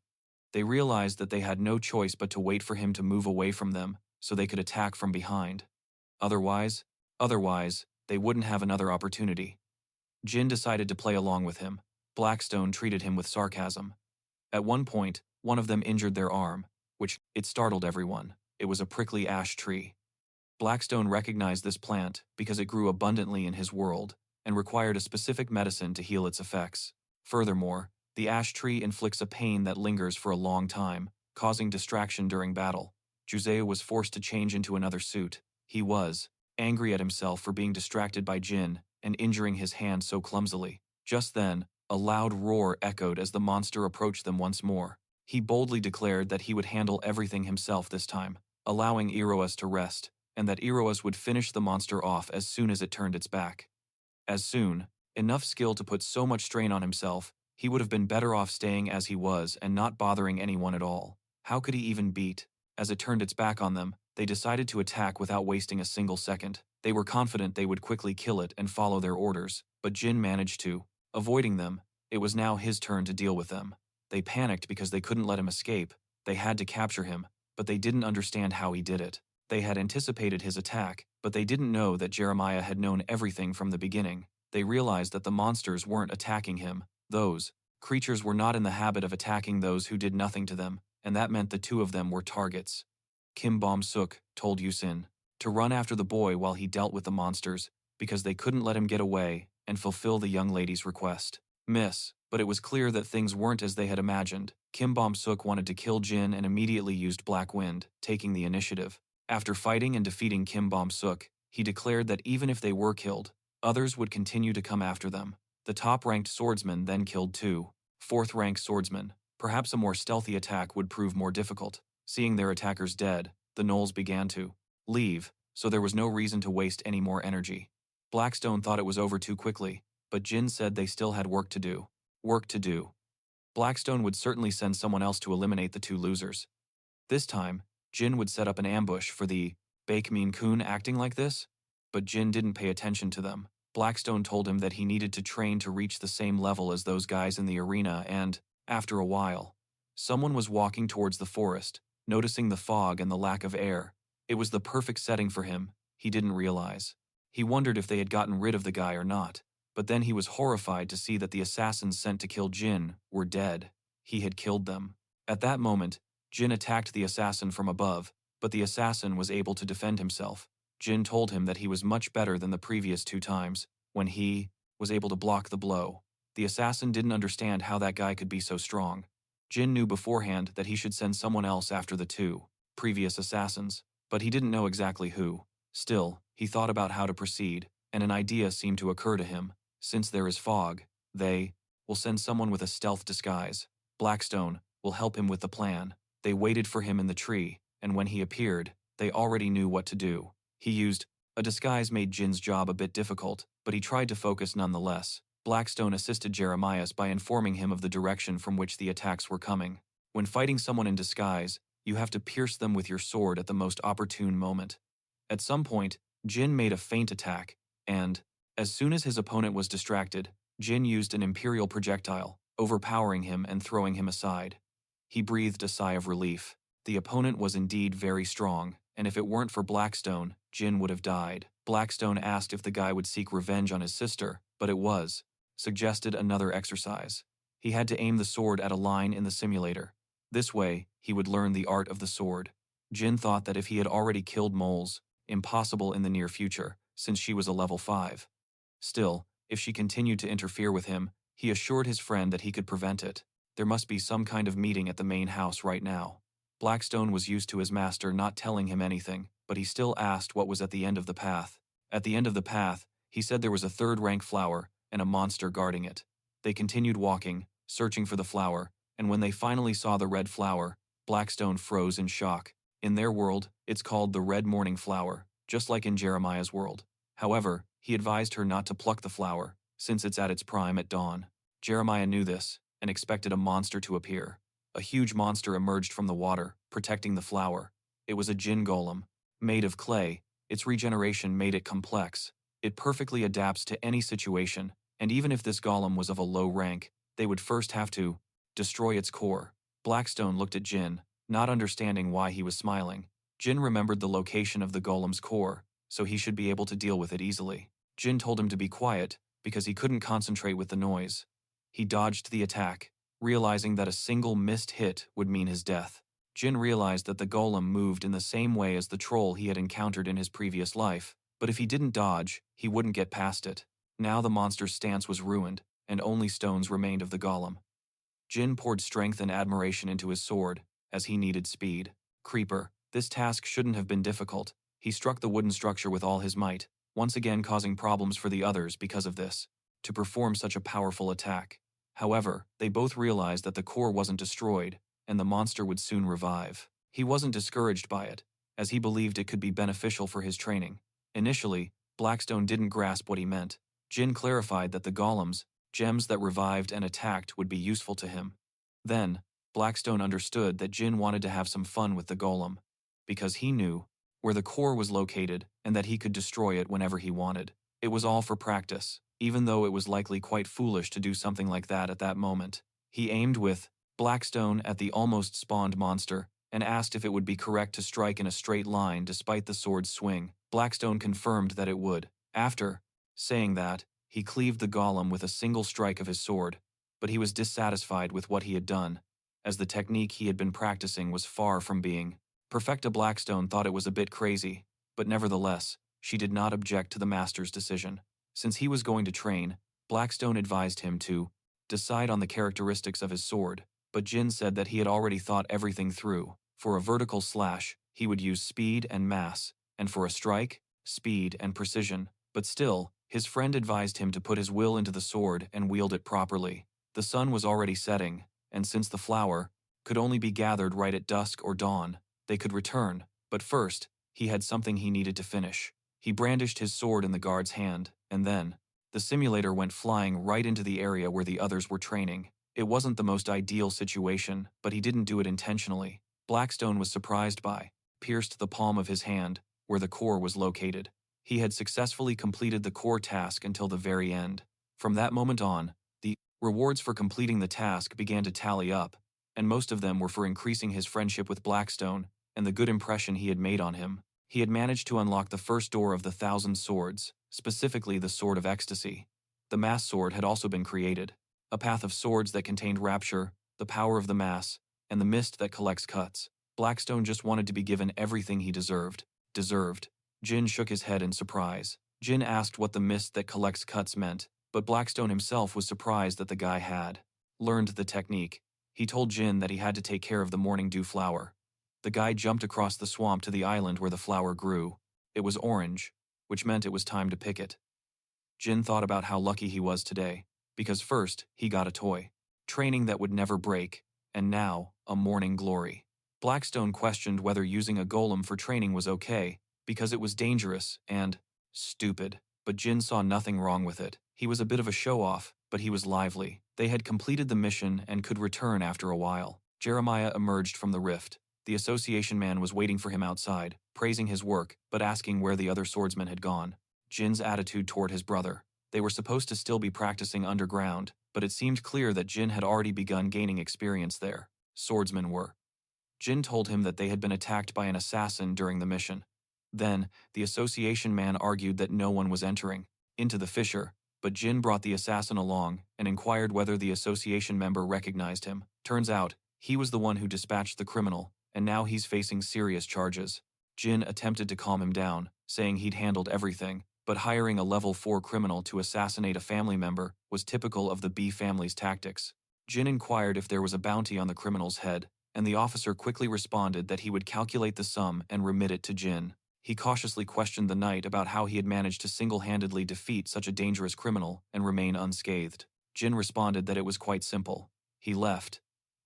They realized that they had no choice but to wait for him to move away from them so they could attack from behind. Otherwise, they wouldn't have another opportunity. Jin decided to play along with him. Blackstone treated him with sarcasm. At one point, one of them injured their arm, which it startled everyone. It was a prickly ash tree. Blackstone recognized this plant because it grew abundantly in his world and required a specific medicine to heal its effects. Furthermore, the ash tree inflicts a pain that lingers for a long time, causing distraction during battle. Juzeo was forced to change into another suit. He was angry at himself for being distracted by Jin and injuring his hand so clumsily. Just then, a loud roar echoed as the monster approached them once more. He boldly declared that he would handle everything himself this time, allowing Iroas to rest, and that Iroas would finish the monster off as soon as it turned its back. As soon, enough skill to put so much strain on himself, he would have been better off staying as he was and not bothering anyone at all. How could he even beat? As it turned its back on them, they decided to attack without wasting a single second. They were confident they would quickly kill it and follow their orders, but Jin managed to. Avoiding them, it was now his turn to deal with them. They panicked because they couldn't let him escape. They had to capture him, but they didn't understand how he did it. They had anticipated his attack, but they didn't know that Jeremiah had known everything from the beginning. They realized that the monsters weren't attacking him. Those creatures were not in the habit of attacking those who did nothing to them, and that meant the two of them were targets. Kim Bom-suk told Yusin to run after the boy while he dealt with the monsters, because they couldn't let him get away and fulfill the young lady's request. But it was clear that things weren't as they had imagined. Kim Bom-suk wanted to kill Jin and immediately used Black Wind, taking the initiative. After fighting and defeating Kim Bom-suk, he declared that even if they were killed, others would continue to come after them. The top-ranked swordsman then killed two fourth-ranked swordsmen. Perhaps a more stealthy attack would prove more difficult. Seeing their attackers dead, the gnolls began to leave, so there was no reason to waste any more energy. Blackstone thought it was over too quickly, but Jin said they still had work to do. Blackstone would certainly send someone else to eliminate the two losers. This time, Jin would set up an ambush for the Baek Min-kun acting like this, but Jin didn't pay attention to them. Blackstone told him that he needed to train to reach the same level as those guys in the arena and, after a while, someone was walking towards the forest, noticing the fog and the lack of air. It was the perfect setting for him, he didn't realize. He wondered if they had gotten rid of the guy or not, but then he was horrified to see that the assassins sent to kill Jin were dead. He had killed them. At that moment, Jin attacked the assassin from above, but the assassin was able to defend himself. Jin told him that he was much better than the previous 2 times, when he was able to block the blow. The assassin didn't understand how that guy could be so strong. Jin knew beforehand that he should send someone else after the two previous assassins, but he didn't know exactly who. Still, he thought about how to proceed, and an idea seemed to occur to him. Since there is fog, they will send someone with a stealth disguise. Blackstone will help him with the plan. They waited for him in the tree, and when he appeared, they already knew what to do. He used a disguise made Jin's job a bit difficult, but he tried to focus nonetheless. Blackstone assisted Jeremias by informing him of the direction from which the attacks were coming. When fighting someone in disguise, you have to pierce them with your sword at the most opportune moment. At some point, Jin made a feint attack, and, as soon as his opponent was distracted, Jin used an imperial projectile, overpowering him and throwing him aside. He breathed a sigh of relief. The opponent was indeed very strong, and if it weren't for Blackstone, Jin would have died. Blackstone asked if the guy would seek revenge on his sister, but it suggested another exercise. He had to aim the sword at a line in the simulator. This way, he would learn the art of the sword. Jin thought that if he had already killed moles, impossible in the near future, since she was a level 5. Still, if she continued to interfere with him, he assured his friend that he could prevent it. There must be some kind of meeting at the main house right now. Blackstone was used to his master not telling him anything, but he still asked what was at the end of the path. At the end of the path, he said there was a third-rank flower and a monster guarding it. They continued walking, searching for the flower, and when they finally saw the red flower, Blackstone froze in shock. In their world, it's called the red morning flower, just like in Jeremiah's world. However, he advised her not to pluck the flower, since it's at its prime at dawn. Jeremiah knew this, and expected a monster to appear. A huge monster emerged from the water, protecting the flower. It was a Jin golem. Made of clay, its regeneration made it complex. It perfectly adapts to any situation, and even if this golem was of a low rank, they would first have to destroy its core. Blackstone looked at Jin, not understanding why he was smiling. Jin remembered the location of the golem's core, so he should be able to deal with it easily. Jin told him to be quiet, because he couldn't concentrate with the noise. He dodged the attack, realizing that a single missed hit would mean his death. Jin realized that the golem moved in the same way as the troll he had encountered in his previous life, but if he didn't dodge, he wouldn't get past it. Now the monster's stance was ruined, and only stones remained of the golem. Jin poured strength and admiration into his sword, as he needed speed. Creeper, this task shouldn't have been difficult. He struck the wooden structure with all his might, once again causing problems for the others because of this, to perform such a powerful attack. However, they both realized that the core wasn't destroyed, and the monster would soon revive. He wasn't discouraged by it, as he believed it could be beneficial for his training. Initially, Blackstone didn't grasp what he meant. Jin clarified that the golems, gems that revived and attacked, would be useful to him. Then, Blackstone understood that Jin wanted to have some fun with the golem, because he knew where the core was located and that he could destroy it whenever he wanted. It was all for practice, even though it was likely quite foolish to do something like that at that moment. He aimed with Blackstone at the almost spawned monster and asked if it would be correct to strike in a straight line despite the sword's swing. Blackstone confirmed that it would. After saying that, he cleaved the golem with a single strike of his sword, but he was dissatisfied with what he had done, as the technique he had been practicing was far from being perfect. Blackstone thought it was a bit crazy, but nevertheless, she did not object to the master's decision. Since he was going to train, Blackstone advised him to decide on the characteristics of his sword, but Jin said that he had already thought everything through. For a vertical slash, he would use speed and mass, and for a strike, speed and precision. But still, his friend advised him to put his will into the sword and wield it properly. The sun was already setting, and since the flower could only be gathered right at dusk or dawn, they could return. But first, he had something he needed to finish. He brandished his sword in the guard's hand, and then, the simulator went flying right into the area where the others were training. It wasn't the most ideal situation, but he didn't do it intentionally. Blackstone was surprised by, pierced the palm of his hand, where the core was located. He had successfully completed the core task until the very end. From that moment on, the rewards for completing the task began to tally up, and most of them were for increasing his friendship with Blackstone and the good impression he had made on him. He had managed to unlock the first door of the 1,000 swords, specifically the Sword of Ecstasy. The Mass Sword had also been created, a path of swords that contained rapture, the power of the mass, and the mist that collects cuts. Blackstone just wanted to be given everything he deserved. Jin shook his head in surprise. Jin asked what the mist that collects cuts meant, but Blackstone himself was surprised that the guy had learned the technique. He told Jin that he had to take care of the morning dew flower. The guy jumped across the swamp to the island where the flower grew. It was orange, which meant it was time to pick it. Jin thought about how lucky he was today, because first, he got a toy. Training that would never break, and now, a morning glory. Blackstone questioned whether using a golem for training was okay, because it was dangerous and stupid. But Jin saw nothing wrong with it. He was a bit of a show-off, but he was lively. They had completed the mission and could return after a while. Jeremiah emerged from the rift. The association man was waiting for him outside, praising his work, but asking where the other swordsmen had gone. Jin's attitude toward his brother. They were supposed to still be practicing underground, but it seemed clear that Jin had already begun gaining experience there. Swordsmen were. Jin told him that they had been attacked by an assassin during the mission. Then, the association man argued that no one was entering into the fissure, but Jin brought the assassin along and inquired whether the association member recognized him. Turns out, he was the one who dispatched the criminal, and now he's facing serious charges. Jin attempted to calm him down, saying he'd handled everything, but hiring a level 4 criminal to assassinate a family member was typical of the B family's tactics. Jin inquired if there was a bounty on the criminal's head, and the officer quickly responded that he would calculate the sum and remit it to Jin. He cautiously questioned the knight about how he had managed to single-handedly defeat such a dangerous criminal and remain unscathed. Jin responded that it was quite simple. He left,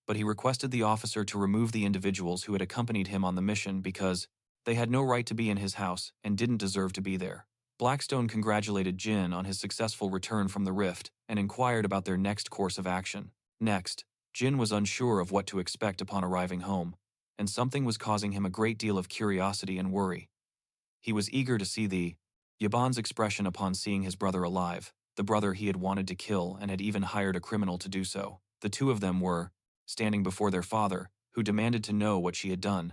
but he requested the officer to remove the individuals who had accompanied him on the mission because they had no right to be in his house and didn't deserve to be there. Blackstone congratulated Jin on his successful return from the rift and inquired about their next course of action. Next, Jin was unsure of what to expect upon arriving home, and something was causing him a great deal of curiosity and worry. He was eager to see the Yaban's expression upon seeing his brother alive, the brother he had wanted to kill and had even hired a criminal to do so. The two of them were standing before their father, who demanded to know what she had done.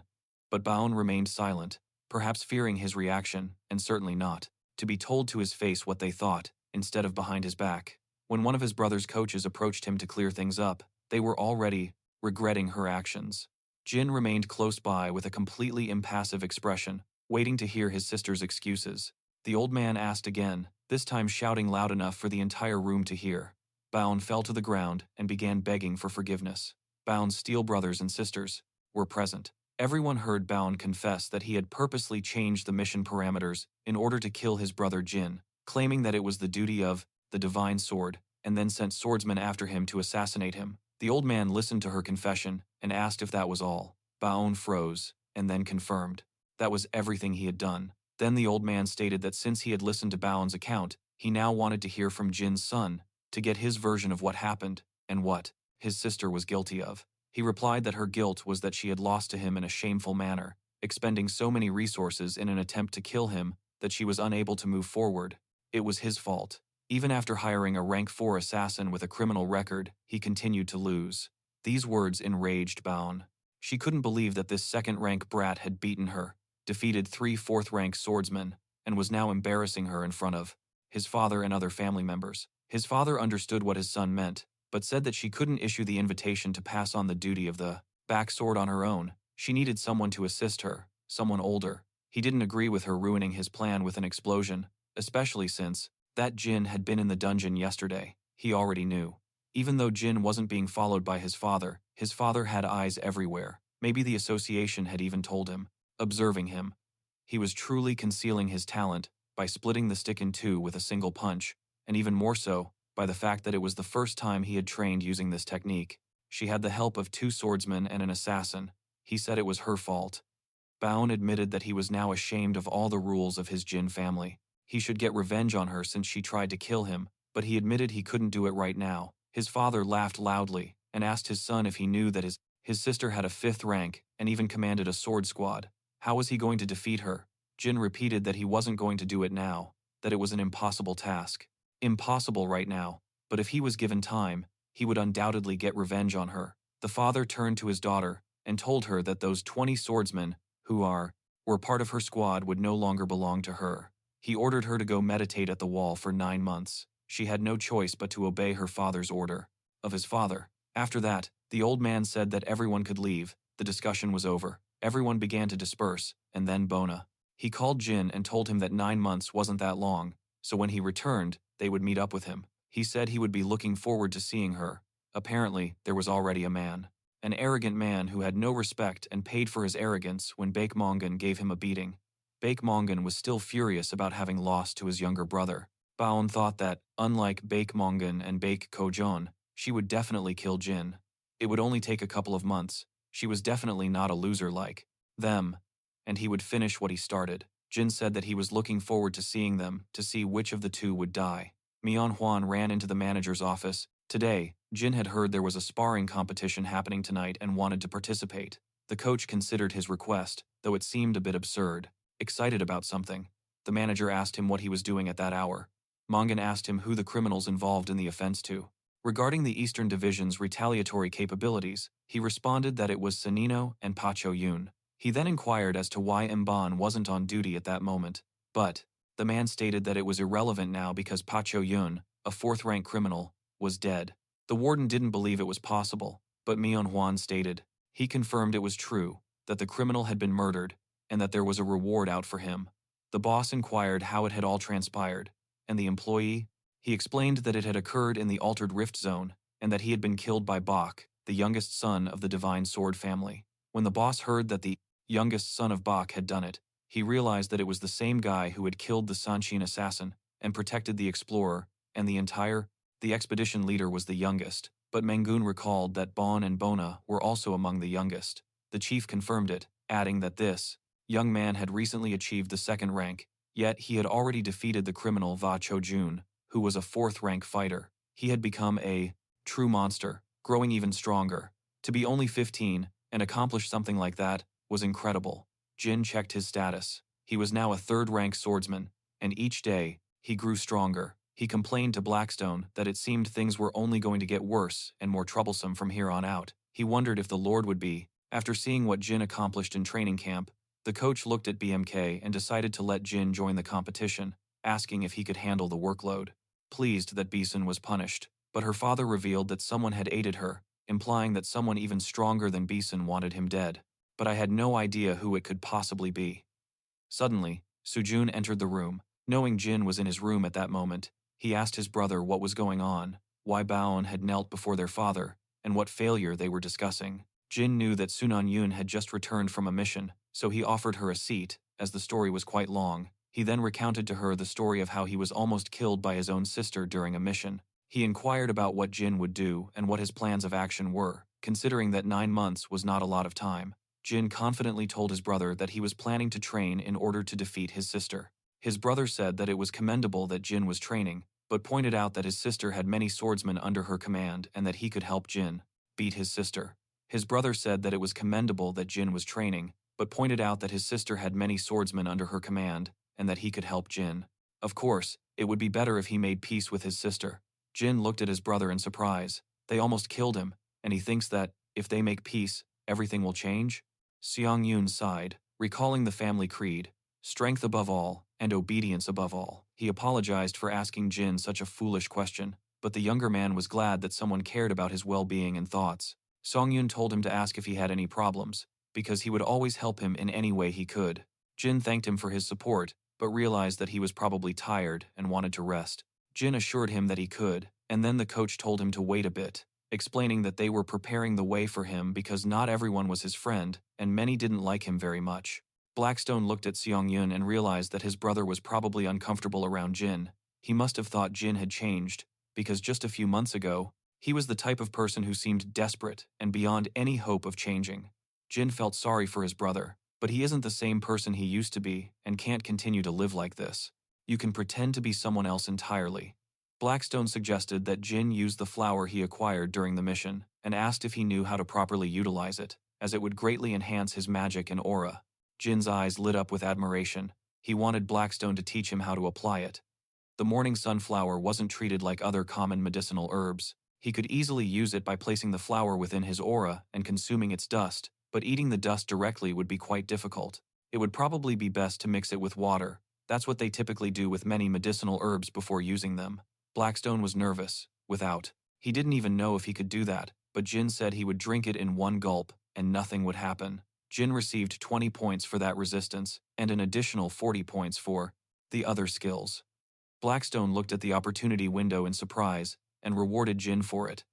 But Baon remained silent, perhaps fearing his reaction, and certainly not to be told to his face what they thought, instead of behind his back. When one of his brother's coaches approached him to clear things up, they were already regretting her actions. Jin remained close by with a completely impassive expression, waiting to hear his sister's excuses. The old man asked again, this time shouting loud enough for the entire room to hear. Baon fell to the ground and began begging for forgiveness. Baon's steel brothers and sisters were present. Everyone heard Baon confess that he had purposely changed the mission parameters in order to kill his brother Jin, claiming that it was the duty of the divine sword, and then sent swordsmen after him to assassinate him. The old man listened to her confession and asked if that was all. Baon froze, and then confirmed. That was everything he had done. Then the old man stated that since he had listened to Baon's account, he now wanted to hear from Jin's son, to get his version of what happened, and what his sister was guilty of. He replied that her guilt was that she had lost to him in a shameful manner, expending so many resources in an attempt to kill him that she was unable to move forward. It was his fault. Even after hiring a rank 4 assassin with a criminal record, he continued to lose. These words enraged Baon. She couldn't believe that this second-rank brat had beaten her, defeated 3 fourth-rank swordsmen, and was now embarrassing her in front of his father and other family members. His father understood what his son meant, but said that she couldn't issue the invitation to pass on the duty of the backsword on her own. She needed someone to assist her, someone older. He didn't agree with her ruining his plan with an explosion, especially since that Jin had been in the dungeon yesterday. He already knew. Even though Jin wasn't being followed by his father had eyes everywhere. Maybe the association had even told him. Observing him, he was truly concealing his talent by splitting the stick in two with a single punch, and even more so, by the fact that it was the first time he had trained using this technique. She had the help of 2 swordsmen and an assassin. He said it was her fault. Baon admitted that he was now ashamed of all the rules of his Jin family. He should get revenge on her since she tried to kill him, but he admitted he couldn't do it right now. His father laughed loudly and asked his son if he knew that his sister had a 5th rank and even commanded a sword squad. How was he going to defeat her? Jin repeated that he wasn't going to do it now, that it was an impossible task. Impossible right now, but if he was given time, he would undoubtedly get revenge on her. The father turned to his daughter and told her that those 20 swordsmen who were part of her squad would no longer belong to her. He ordered her to go meditate at the wall for 9 months. She had no choice but to obey her father's order. Of his father. After that, the old man said that everyone could leave. The discussion was over. Everyone began to disperse, and then Bona. He called Jin and told him that 9 months wasn't that long, so when he returned, they would meet up with him. He said he would be looking forward to seeing her. Apparently, there was already a man. An arrogant man who had no respect and paid for his arrogance when Baekmongan gave him a beating. Baekmongan was still furious about having lost to his younger brother. Baon thought that, unlike Baekmongan and Baek Kojon, she would definitely kill Jin. It would only take a couple of months. She was definitely not a loser like them, and he would finish what he started. Jin said that he was looking forward to seeing them, to see which of the two would die. Hwan ran into the manager's office. Today, Jin had heard there was a sparring competition happening tonight and wanted to participate. The coach considered his request, though it seemed a bit absurd. Excited about something, the manager asked him what he was doing at that hour. Mongan asked him who the criminals involved in the offense to. Regarding the Eastern Division's retaliatory capabilities, he responded that it was Sanino and Pacho Yun. He then inquired as to why Mban wasn't on duty at that moment, but the man stated that it was irrelevant now because Pacho Yun, a fourth-rank criminal, was dead. The warden didn't believe it was possible, but Hwan stated. He confirmed it was true, that the criminal had been murdered, and that there was a reward out for him. The boss inquired how it had all transpired, and the employee? He explained that it had occurred in the Altered Rift Zone, and that he had been killed by Bach, the youngest son of the Divine Sword family. When the boss heard that the youngest son of Bach had done it, he realized that it was the same guy who had killed the Sanshin assassin and protected the explorer, and the expedition leader was the youngest, but Mangun recalled that Baon and Bona were also among the youngest. The chief confirmed it, adding that this young man had recently achieved the second rank, yet he had already defeated the criminal Va Cho-jun, who was a fourth-rank fighter. He had become a true monster, growing even stronger. To be only 15 and accomplish something like that was incredible. Jin checked his status. He was now a third-rank swordsman, and each day, he grew stronger. He complained to Blackstone that it seemed things were only going to get worse and more troublesome from here on out. He wondered if the Lord would be. After seeing what Jin accomplished in training camp, the coach looked at BMK and decided to let Jin join the competition, asking if he could handle the workload. Pleased that Beeson was punished, but her father revealed that someone had aided her, implying that someone even stronger than Beeson wanted him dead. But I had no idea who it could possibly be. Suddenly, Sujun entered the room. Knowing Jin was in his room at that moment, he asked his brother what was going on, why Baon had knelt before their father, and what failure they were discussing. Jin knew that Sunan Yun had just returned from a mission, so he offered her a seat, as the story was quite long. He then recounted to her the story of how he was almost killed by his own sister during a mission. He inquired about what Jin would do and what his plans of action were, considering that 9 months was not a lot of time. Jin confidently told his brother that he was planning to train in order to defeat his sister. His brother said that it was commendable that Jin was training, but pointed out that his sister had many swordsmen under her command and that he could help Jin beat his sister. His brother said that it was commendable that Jin was training, but pointed out that his sister had many swordsmen under her command and that he could help Jin. Of course, it would be better if he made peace with his sister. Jin looked at his brother in surprise. They almost killed him, and he thinks that, if they make peace, everything will change? Seong Yoon sighed, recalling the family creed, strength above all, and obedience above all. He apologized for asking Jin such a foolish question, but the younger man was glad that someone cared about his well-being and thoughts. Song Yoon told him to ask if he had any problems, because he would always help him in any way he could. Jin thanked him for his support, but realized that he was probably tired and wanted to rest. Jin assured him that he could, and then the coach told him to wait a bit, explaining that they were preparing the way for him because not everyone was his friend, and many didn't like him very much. Blackstone looked at Seong Yun and realized that his brother was probably uncomfortable around Jin. He must have thought Jin had changed, because just a few months ago, he was the type of person who seemed desperate and beyond any hope of changing. Jin felt sorry for his brother, but he isn't the same person he used to be and can't continue to live like this. You can pretend to be someone else entirely. Blackstone suggested that Jin use the flower he acquired during the mission and asked if he knew how to properly utilize it, as it would greatly enhance his magic and aura. Jin's eyes lit up with admiration. He wanted Blackstone to teach him how to apply it. The morning sunflower wasn't treated like other common medicinal herbs. He could easily use it by placing the flower within his aura and consuming its dust, but eating the dust directly would be quite difficult. It would probably be best to mix it with water. That's what they typically do with many medicinal herbs before using them. Blackstone was nervous. He didn't even know if he could do that, but Jin said he would drink it in one gulp, and nothing would happen. Jin received 20 points for that resistance, and an additional 40 points for the other skills. Blackstone looked at the opportunity window in surprise, and rewarded Jin for it.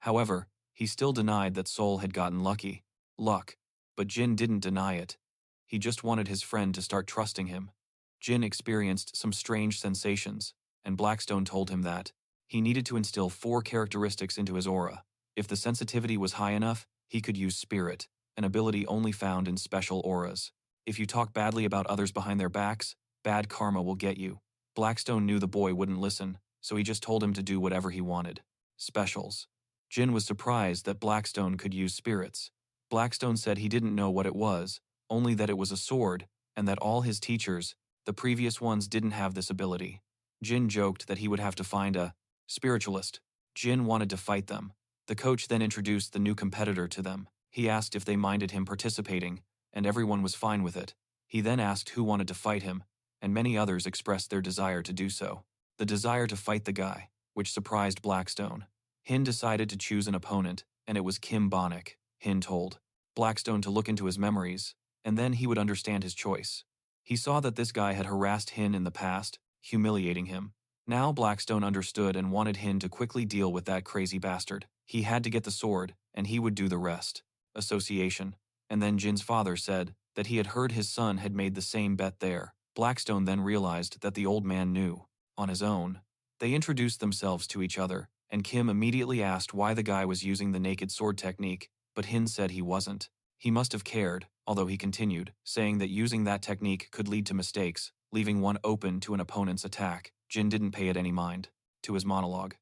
However, he still denied that Sol had gotten luck, but Jin didn't deny it. He just wanted his friend to start trusting him. Jin experienced some strange sensations, and Blackstone told him that he needed to instill 4 characteristics into his aura. If the sensitivity was high enough, he could use spirit, an ability only found in special auras. If you talk badly about others behind their backs, bad karma will get you. Blackstone knew the boy wouldn't listen, so he just told him to do whatever he wanted. Specials. Jin was surprised that Blackstone could use spirits. Blackstone said he didn't know what it was, only that it was a sword, and that all his teachers, the previous ones, didn't have this ability. Jin joked that he would have to find a spiritualist. Jin wanted to fight them. The coach then introduced the new competitor to them. He asked if they minded him participating, and everyone was fine with it. He then asked who wanted to fight him, and many others expressed their desire to do so. The desire to fight the guy, which surprised Blackstone. Hin decided to choose an opponent, and it was Kim Bonnick. Hin told Blackstone to look into his memories, and then he would understand his choice. He saw that this guy had harassed Hin in the past, humiliating him. Now Blackstone understood and wanted Hin to quickly deal with that crazy bastard. He had to get the sword, and he would do the rest. Association. And then Jin's father said that he had heard his son had made the same bet there. Blackstone then realized that the old man knew. On his own, they introduced themselves to each other, and Kim immediately asked why the guy was using the naked sword technique, but Hin said he wasn't. He must have cared, although he continued, saying that using that technique could lead to mistakes, leaving one open to an opponent's attack. Jin didn't pay it any mind to his monologue.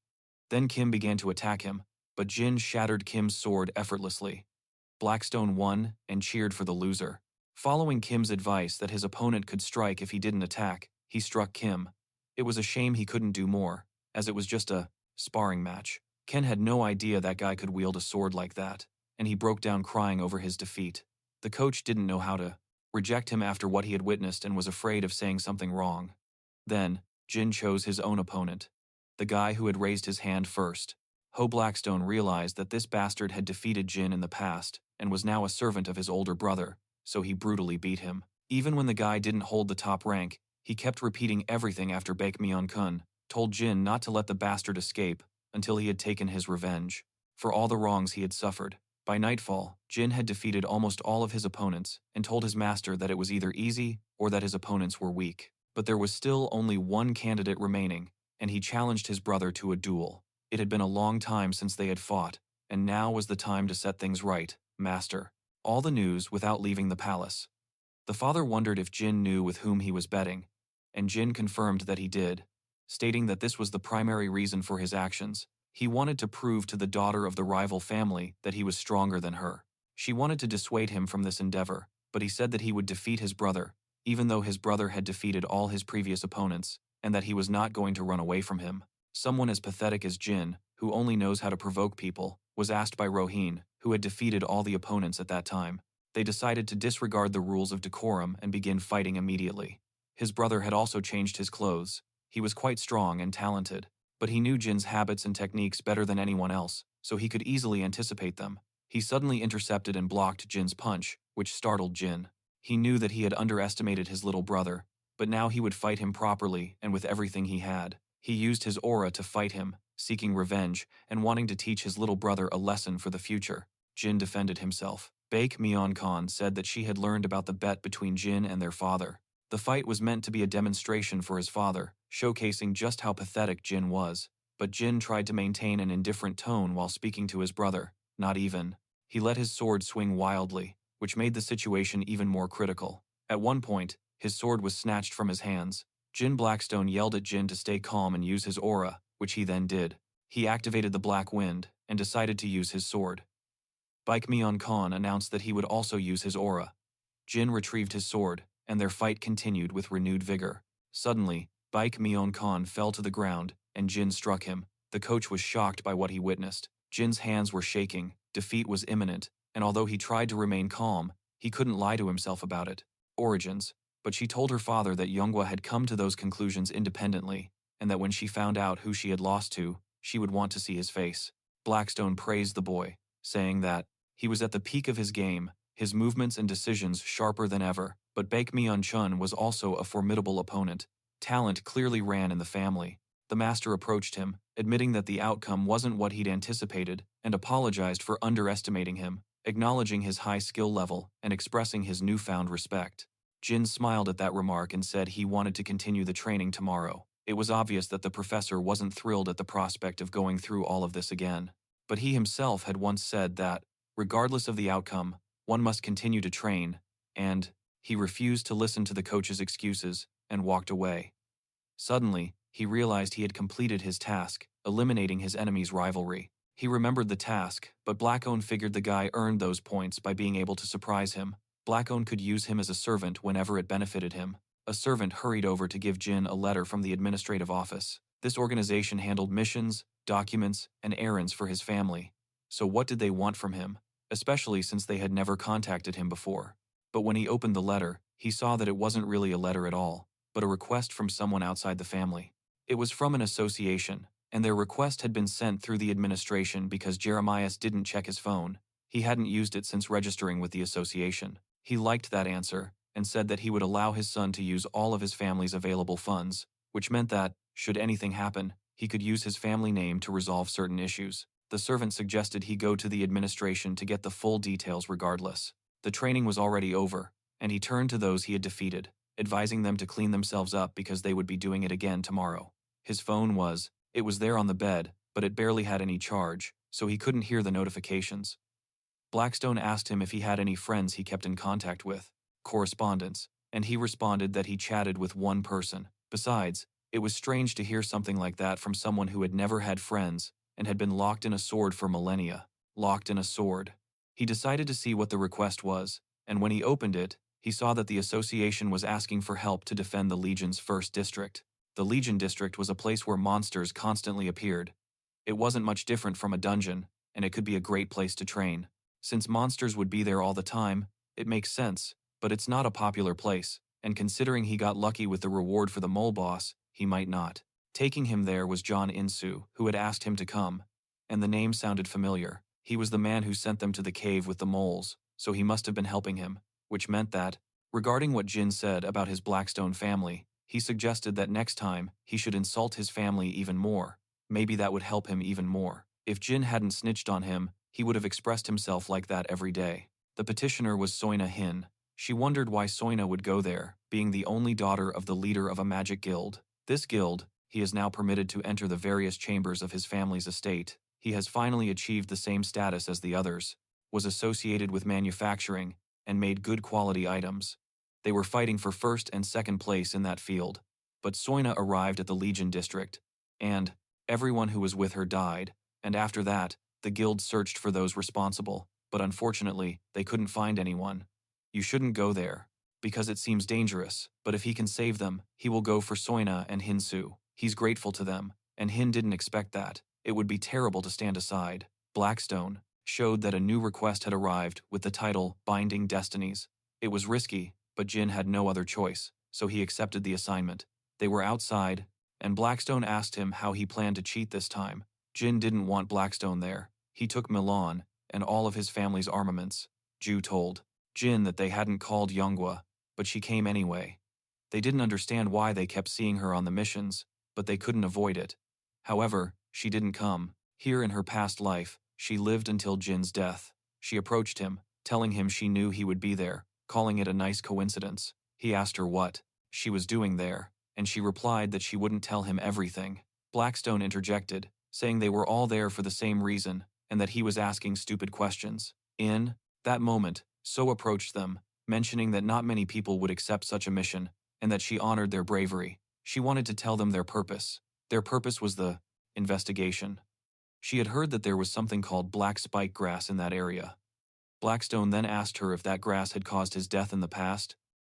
Then Kim began to attack him, but Jin shattered Kim's sword effortlessly. Blackstone won and cheered for the loser. Following Kim's advice that his opponent could strike if he didn't attack, he struck Kim. It was a shame he couldn't do more, as it was just a sparring match. Ken had no idea that guy could wield a sword like that, and he broke down crying over his defeat. The coach didn't know how to reject him after what he had witnessed and was afraid of saying something wrong. Then, Jin chose his own opponent, the guy who had raised his hand first. Blackstone realized that this bastard had defeated Jin in the past and was now a servant of his older brother, so he brutally beat him. Even when the guy didn't hold the top rank, he kept repeating everything after Baekmyeon-kun told Jin not to let the bastard escape until he had taken his revenge for all the wrongs he had suffered. By nightfall, Jin had defeated almost all of his opponents and told his master that it was either easy or that his opponents were weak. But there was still only one candidate remaining, and he challenged his brother to a duel. It had been a long time since they had fought, and now was the time to set things right. Master. All the news without leaving the palace. The father wondered if Jin knew with whom he was betting, and Jin confirmed that he did, stating that this was the primary reason for his actions. He wanted to prove to the daughter of the rival family that he was stronger than her. She wanted to dissuade him from this endeavor, but he said that he would defeat his brother, even though his brother had defeated all his previous opponents, and that he was not going to run away from him. Someone as pathetic as Jin, who only knows how to provoke people, was asked by Roheen, who had defeated all the opponents at that time. They decided to disregard the rules of decorum and begin fighting immediately. His brother had also changed his clothes. He was quite strong and talented, but he knew Jin's habits and techniques better than anyone else, so he could easily anticipate them. He suddenly intercepted and blocked Jin's punch, which startled Jin. He knew that he had underestimated his little brother, but now he would fight him properly and with everything he had. He used his aura to fight him, seeking revenge and wanting to teach his little brother a lesson for the future. Jin defended himself. Baekmyeon-kun said that she had learned about the bet between Jin and their father. The fight was meant to be a demonstration for his father, showcasing just how pathetic Jin was. But Jin tried to maintain an indifferent tone while speaking to his brother. Not even. He let his sword swing wildly, which made the situation even more critical. At one point, his sword was snatched from his hands. Jin Blackstone yelled at Jin to stay calm and use his aura, which he then did. He activated the Black Wind and decided to use his sword. Baekmyeon-kun announced that he would also use his aura. Jin retrieved his sword, and their fight continued with renewed vigor. Suddenly, Baekmyeon-kun fell to the ground, and Jin struck him. The coach was shocked by what he witnessed. Jin's hands were shaking, defeat was imminent, and although he tried to remain calm, he couldn't lie to himself about it. Origins. But she told her father that Younghwa had come to those conclusions independently, and that when she found out who she had lost to, she would want to see his face. Blackstone praised the boy, saying that he was at the peak of his game, his movements and decisions sharper than ever, but Baekmyeon-chun was also a formidable opponent. Talent clearly ran in the family. The master approached him, admitting that the outcome wasn't what he'd anticipated, and apologized for underestimating him, acknowledging his high skill level and expressing his newfound respect. Jin smiled at that remark and said he wanted to continue the training tomorrow. It was obvious that the professor wasn't thrilled at the prospect of going through all of this again. But he himself had once said that, regardless of the outcome, one must continue to train, and he refused to listen to the coach's excuses and walked away. Suddenly, he realized he had completed his task, eliminating his enemy's rivalry. He remembered the task, but Blackstone figured the guy earned those points by being able to surprise him. Blackstone could use him as a servant whenever it benefited him. A servant hurried over to give Jin a letter from the administrative office. This organization handled missions, documents, and errands for his family. So what did they want from him, especially since they had never contacted him before? But when he opened the letter, he saw that it wasn't really a letter at all, but a request from someone outside the family. It was from an association, and their request had been sent through the administration because Jeremias didn't check his phone. He hadn't used it since registering with the association. He liked that answer and said that he would allow his son to use all of his family's available funds, which meant that, should anything happen, he could use his family name to resolve certain issues. The servant suggested he go to the administration to get the full details regardless. The training was already over, and he turned to those he had defeated, advising them to clean themselves up because they would be doing it again tomorrow. His phone was there on the bed, but it barely had any charge, so he couldn't hear the notifications. Blackstone asked him if he had any friends he kept in contact with, correspondence, and he responded that he chatted with one person. Besides, it was strange to hear something like that from someone who had never had friends and had been locked in a sword for millennia. Locked in a sword. He decided to see what the request was, and when he opened it, he saw that the association was asking for help to defend the Legion's first district. The Legion district was a place where monsters constantly appeared. It wasn't much different from a dungeon, and it could be a great place to train. Since monsters would be there all the time, it makes sense, but it's not a popular place, and considering he got lucky with the reward for the mole boss, he might not. Taking him there was John Insu, who had asked him to come, and the name sounded familiar. He was the man who sent them to the cave with the moles, so he must have been helping him, which meant that, regarding what Jin said about his Blackstone family, he suggested that next time he should insult his family even more. Maybe that would help him even more. If Jin hadn't snitched on him, he would have expressed himself like that every day. The petitioner was Soina Hin. She wondered why Soina would go there, being the only daughter of the leader of a magic guild. This guild, he is now permitted to enter the various chambers of his family's estate. He has finally achieved the same status as the others, was associated with manufacturing, and made good quality items. They were fighting for first and second place in that field, but Soina arrived at the Legion district, and everyone who was with her died, and after that, the guild searched for those responsible, but unfortunately, they couldn't find anyone. You shouldn't go there, because it seems dangerous, but if he can save them, he will go for Soina and Hinsu. He's grateful to them, and Hin didn't expect that. It would be terrible to stand aside. Blackstone showed that a new request had arrived with the title Binding Destinies. It was risky, but Jin had no other choice, so he accepted the assignment. They were outside, and Blackstone asked him how he planned to cheat this time. Jin didn't want Blackstone there. He took Milan and all of his family's armaments. Ju told Jin that they hadn't called Yonghua, but she came anyway. They didn't understand why they kept seeing her on the missions, but they couldn't avoid it. However, she didn't come. Here in her past life, she lived until Jin's death. She approached him, telling him she knew he would be there, calling it a nice coincidence. He asked her what she was doing there, and she replied that she wouldn't tell him everything. Blackstone interjected, saying they were all there for the same reason, and that he was asking stupid questions. In that moment, So approached them, mentioning that not many people would accept such a mission, and that she honored their bravery. She wanted to tell them their purpose. Their purpose was the investigation. She had heard that there was something called black spike grass in that area. Blackstone then asked her if that grass had caused his death in the past,